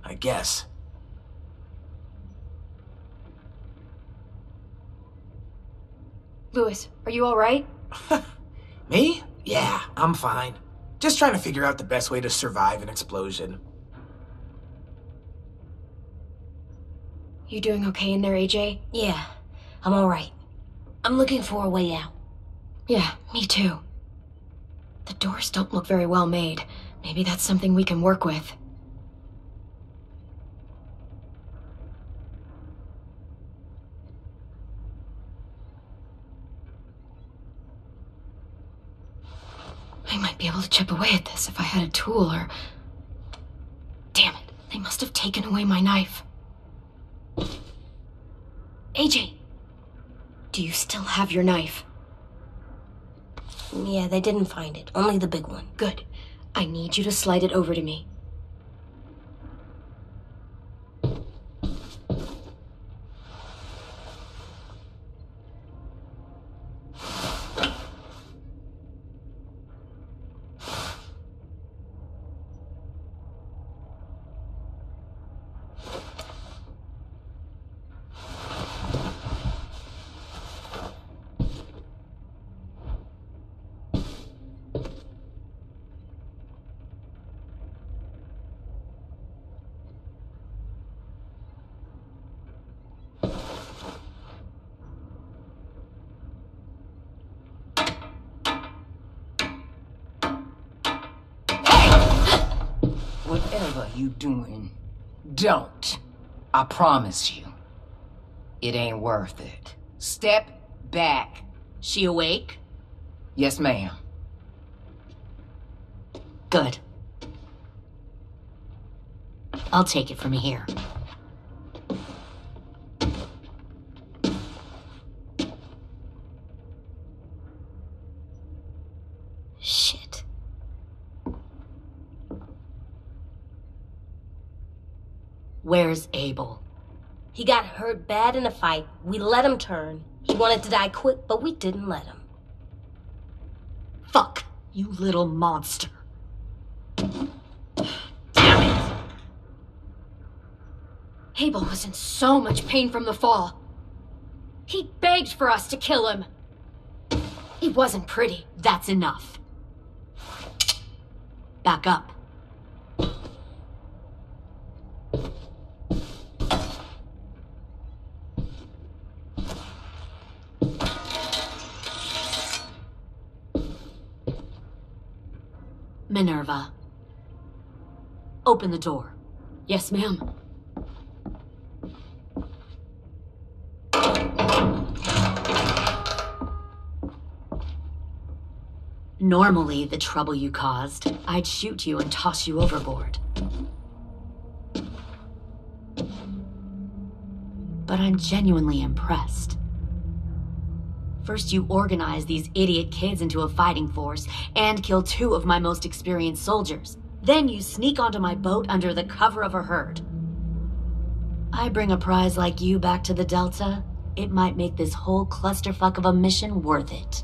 Speaker 3: I guess.
Speaker 1: Louis, are you alright?
Speaker 3: Me? Yeah, I'm fine. Just trying to figure out the best way to survive an explosion.
Speaker 1: You doing okay in there, AJ?
Speaker 5: Yeah, I'm alright. I'm looking for a way out.
Speaker 1: Yeah, me too. The doors don't look very well made. Maybe that's something we can work with. I might be able to chip away at this if I had a tool or... Damn it, they must have taken away my knife. AJ, do you still have your knife?
Speaker 5: Yeah, they didn't find it. Only the big one.
Speaker 1: Good. I need you to slide it over to me.
Speaker 14: Whatever you doing, don't. I promise you. It ain't worth it. Step back.
Speaker 2: She awake?
Speaker 14: Yes, ma'am.
Speaker 2: Good. I'll take it from here.
Speaker 5: Shit.
Speaker 2: Where's Abel?
Speaker 5: He got hurt bad in a fight. We let him turn. He wanted to die quick, but we didn't let him.
Speaker 2: Fuck, you little monster. Damn it!
Speaker 1: Abel was in so much pain from the fall. He begged for us to kill him. He wasn't pretty.
Speaker 2: That's enough. Back up. Minerva. Open the door.
Speaker 1: Yes, ma'am.
Speaker 2: Normally, the trouble you caused, I'd shoot you and toss you overboard. But I'm genuinely impressed. First, you organize these idiot kids into a fighting force and kill 2 of my most experienced soldiers. Then you sneak onto my boat under the cover of a herd. I bring a prize like you back to the Delta, it might make this whole clusterfuck of a mission worth it.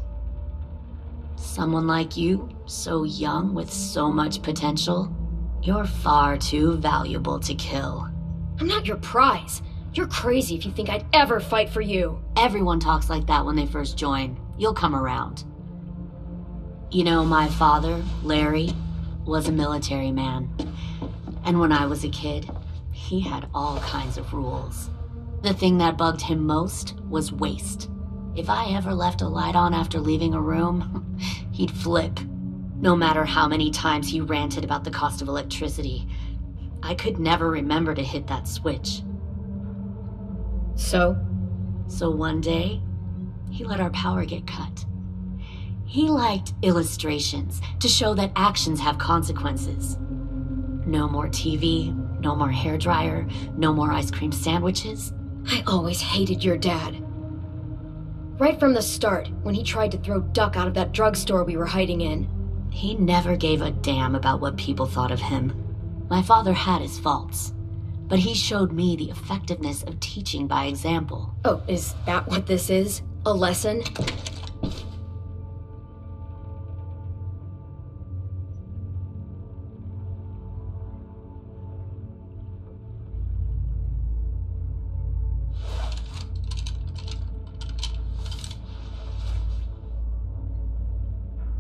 Speaker 2: Someone like you, so young with so much potential, you're far too valuable to kill.
Speaker 1: I'm not your prize. You're crazy if you think I'd ever fight for you.
Speaker 2: Everyone talks like that when they first join. You'll come around. You know, my father, Larry, was a military man. And when I was a kid, he had all kinds of rules. The thing that bugged him most was waste. If I ever left a light on after leaving a room, he'd flip. No matter how many times he ranted about the cost of electricity, I could never remember to hit that switch. So one day, he let our power get cut. He liked illustrations to show that actions have consequences. No more TV, no more hairdryer, no more ice cream sandwiches.
Speaker 1: I always hated your dad. Right from the start, when he tried to throw Duck out of that drugstore we were hiding in.
Speaker 8: He never gave a damn about what people thought of him. My father had his faults, but he showed me the effectiveness of teaching by example.
Speaker 1: Oh, is that what this is? A lesson?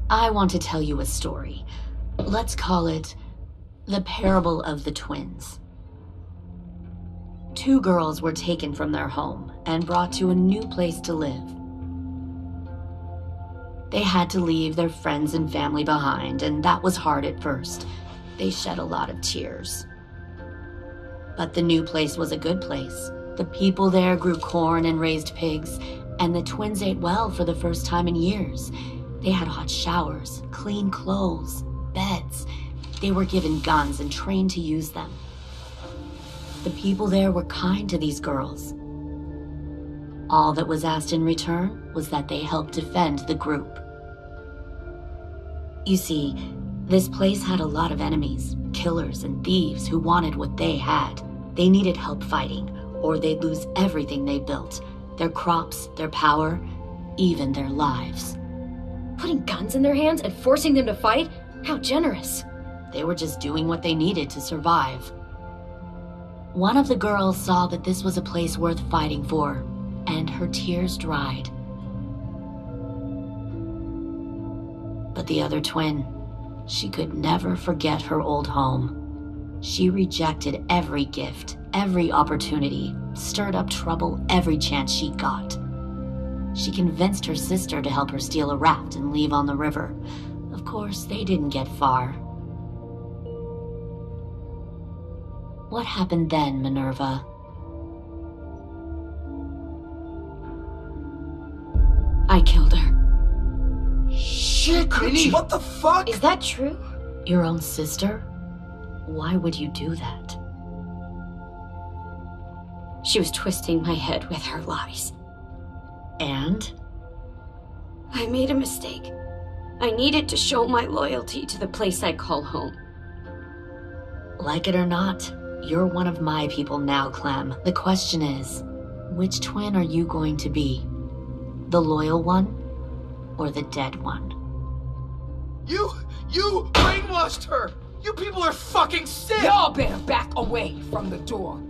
Speaker 8: I want to tell you a story. Let's call it the parable of the twins. 2 girls were taken from their home and brought to a new place to live. They had to leave their friends and family behind, and that was hard at first. They shed a lot of tears. But the new place was a good place. The people there grew corn and raised pigs, and the twins ate well for the first time in years. They had hot showers, clean clothes, beds. They were given guns and trained to use them. The people there were kind to these girls. All that was asked in return was that they help defend the group. You see, this place had a lot of enemies, killers and thieves who wanted what they had. They needed help fighting, or they'd lose everything they built, their crops, their power, even their lives.
Speaker 1: Putting guns in their hands and forcing them to fight? How generous.
Speaker 8: They were just doing what they needed to survive. One of the girls saw that this was a place worth fighting for, and her tears dried. But the other twin, she could never forget her old home. She rejected every gift, every opportunity, stirred up trouble every chance she got. She convinced her sister to help her steal a raft and leave on the river. Of course, they didn't get far. What happened then, Minerva? I killed her.
Speaker 3: Shit, Minnie, what the fuck?
Speaker 1: Is that true?
Speaker 8: Your own sister? Why would you do that?
Speaker 1: She was twisting my head with her lies.
Speaker 8: And?
Speaker 1: I made a mistake. I needed to show my loyalty to the place I call home.
Speaker 8: Like it or not, you're one of my people now, Clem. The question is, which twin are you going to be? The loyal one or the dead one?
Speaker 3: You brainwashed her! You people are fucking sick!
Speaker 14: Y'all better back away from the door.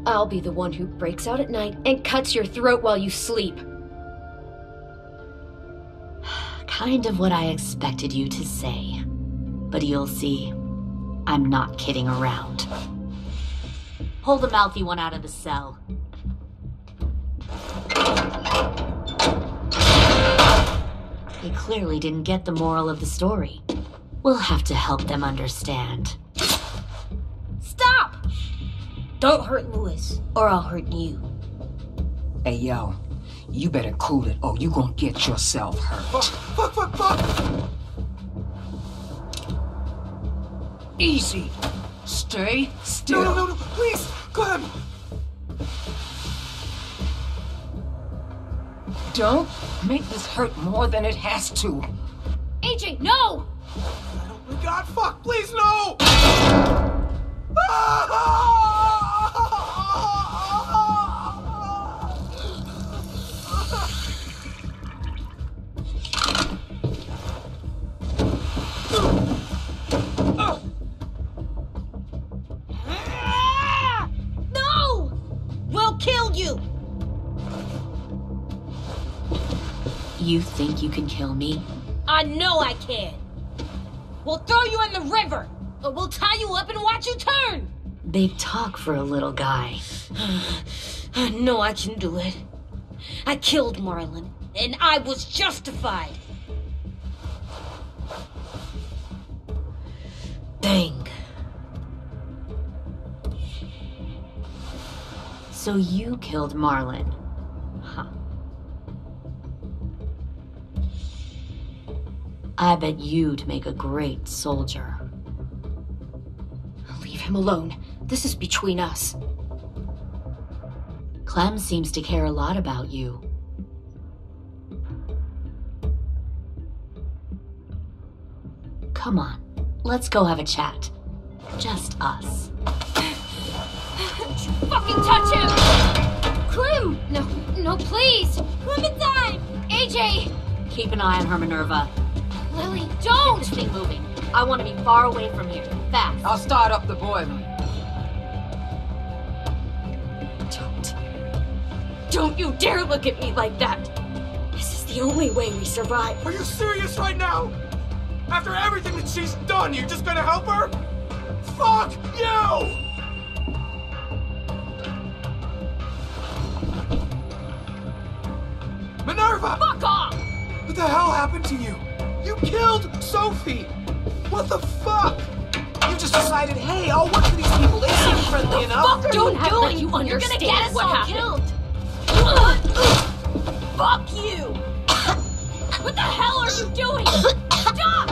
Speaker 1: I'll be the one who breaks out at night and cuts your throat while you sleep.
Speaker 8: Kind of what I expected you to say. But you'll see, I'm not kidding around. Pull the mouthy one out of the cell. They clearly didn't get the moral of the story. We'll have to help them understand.
Speaker 5: Stop! Don't hurt Louis, or I'll hurt you.
Speaker 14: Hey, yo. You better cool it, or you gonna get yourself hurt.
Speaker 3: Fuck!
Speaker 14: Easy. Stay still.
Speaker 3: No, please, Clem.
Speaker 14: Don't make this hurt more than it has to.
Speaker 5: AJ, no!
Speaker 3: Oh my God, fuck, please, no!
Speaker 5: No! We'll kill you!
Speaker 8: You think you can kill me?
Speaker 5: I know I can. We'll throw you in the river, or we'll tie you up and watch you turn.
Speaker 8: Big talk for a little guy.
Speaker 5: I know I can do it. I killed Marlon, and I was justified. Dang.
Speaker 8: So you killed Marlon. Huh. I bet you'd make a great soldier.
Speaker 1: Leave him alone. This is between us.
Speaker 8: Clem seems to care a lot about you. Come on, let's go have a chat. Just us.
Speaker 12: Don't you fucking touch him! Clem! No, please! Clementine! AJ!
Speaker 8: Keep an eye on her, Minerva.
Speaker 12: Lily, don't!
Speaker 8: Get this thing moving. I want to be far away from here. Fast.
Speaker 14: I'll start up the boiler.
Speaker 2: Don't you dare look at me like that! This is the only way we survive.
Speaker 3: Are you serious right now? After everything that she's done, you're just gonna help her? Fuck you! Minerva!
Speaker 2: Fuck off!
Speaker 3: What the hell happened to you? You killed Sophie! What the fuck? You just decided, hey, I'll work for these people. They seem friendly enough.
Speaker 2: Fuck, don't
Speaker 12: You're
Speaker 2: let you understand
Speaker 12: You're gonna get us
Speaker 2: what
Speaker 12: all
Speaker 2: happened.
Speaker 12: killed!
Speaker 2: Fuck you! What the hell are you doing? Stop!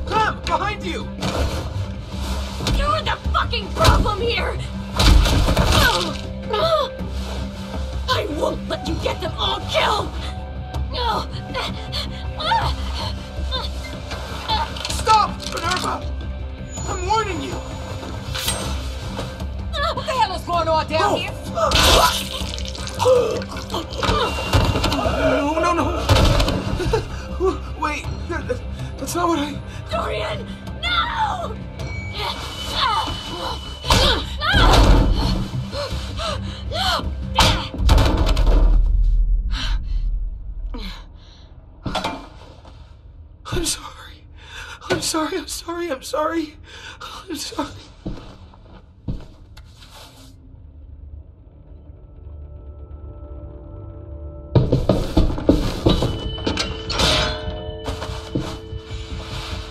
Speaker 3: Clem, behind you!
Speaker 2: You're the fucking problem here! I won't let you get them all killed!
Speaker 3: Stop, Minerva! I'm warning you!
Speaker 14: What the hell is going on down here?
Speaker 3: No. Wait, that's not what I...
Speaker 2: Dorian, no! I'm sorry.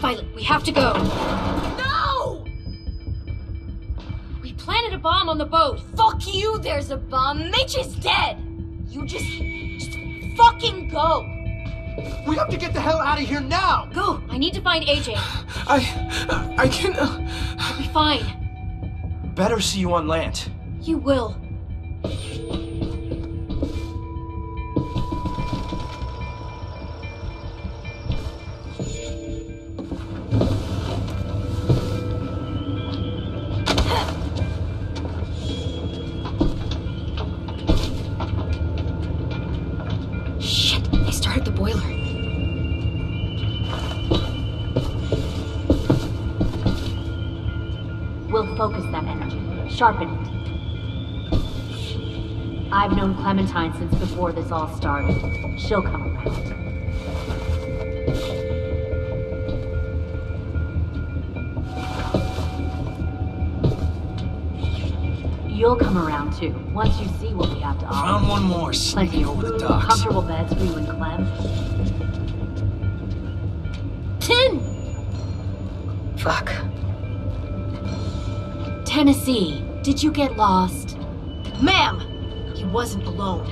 Speaker 12: Violet, we have to go.
Speaker 2: No!
Speaker 12: We planted a bomb on the boat.
Speaker 2: Fuck you, there's a bomb. Mitch is dead. You just fucking go.
Speaker 13: We have to get the hell out of here now!
Speaker 12: Go! I need to find AJ.
Speaker 3: I can't...
Speaker 12: I'll be fine.
Speaker 13: Better see you on land.
Speaker 12: You will. Shit, they started the boiler.
Speaker 8: We'll focus that energy. Sharpen it. I've known Clementine since before this all started. She'll come around. You'll come around too, once you see what we have to offer.
Speaker 11: Found one more
Speaker 8: Plenty
Speaker 11: sneaking
Speaker 8: of
Speaker 11: over the
Speaker 8: food,
Speaker 11: docks.
Speaker 8: comfortable beds for you and Clem.
Speaker 12: 10!
Speaker 1: Fuck.
Speaker 8: Tennessee, did you get lost?
Speaker 2: Ma'am, he wasn't alone.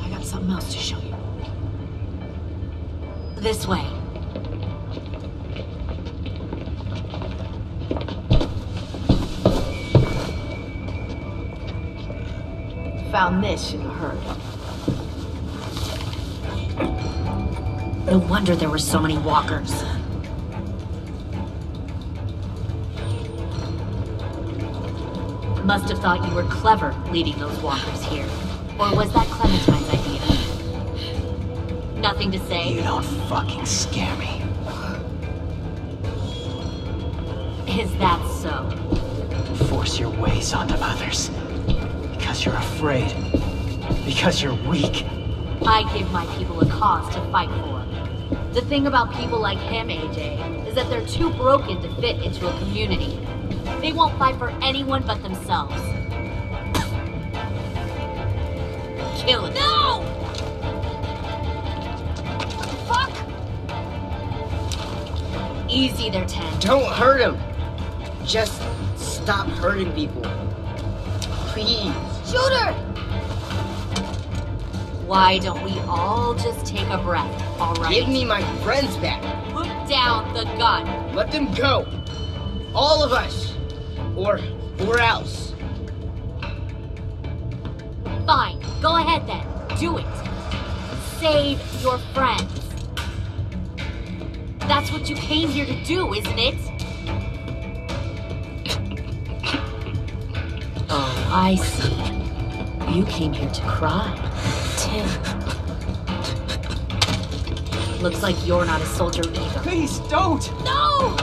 Speaker 2: I got something else to show you.
Speaker 8: This way.
Speaker 2: Found this in the herd.
Speaker 8: No wonder there were so many walkers. Must have thought you were clever leading those walkers here. Or was that Clementine's idea? Nothing to say?
Speaker 7: You don't fucking scare me.
Speaker 8: Is that so?
Speaker 7: Force your ways onto others. Because you're afraid. Because you're weak.
Speaker 8: I give my people a cause to fight for. The thing about people like him, AJ, is that they're too broken to fit into a community. They won't fight for anyone but themselves. Kill it.
Speaker 2: No! Fuck!
Speaker 8: Easy there, 10.
Speaker 4: Don't hurt him. Just stop hurting people. Please.
Speaker 12: Shoot her!
Speaker 8: Why don't we all just take a breath, alright?
Speaker 4: Give me my friends back.
Speaker 8: Put down the gun.
Speaker 4: Let them go. All of us. Or else.
Speaker 15: Fine. Go ahead then. Do it. Save your friends. That's what you came here to do, isn't it? Oh, I see. You came here to cry.
Speaker 5: Tim.
Speaker 15: Looks like you're not a soldier either.
Speaker 13: Please, don't!
Speaker 15: No!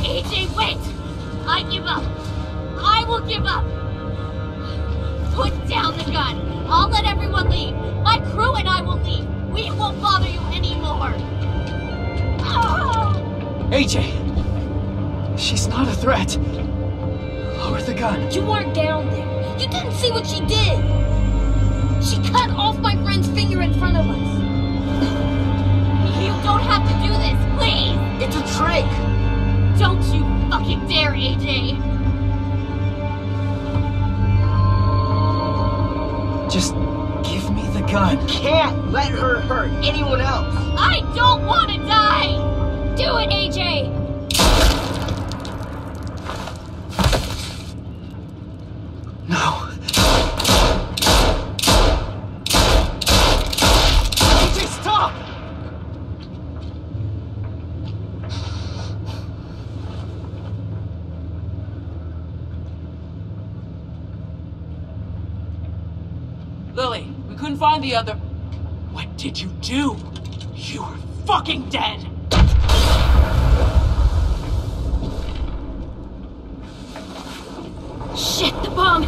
Speaker 15: AJ, wait! I give up. I will give up. Put down the gun. I'll let everyone leave. My crew and I will leave. We won't bother you anymore.
Speaker 13: AJ! She's not a threat. Lower the gun.
Speaker 5: You weren't down there. You didn't see what she did. She cut off my friend's finger in front of us.
Speaker 15: You don't have to do this, please.
Speaker 4: It's a trick.
Speaker 15: Don't you fucking dare, AJ.
Speaker 13: Just give me the gun.
Speaker 4: Can't let her hurt anyone else.
Speaker 15: I don't want to die. Do it, AJ.
Speaker 13: No. AJ, stop!
Speaker 2: Lily, we couldn't find the other. What did you do? You were fucking dead!
Speaker 15: Shit, the bomb!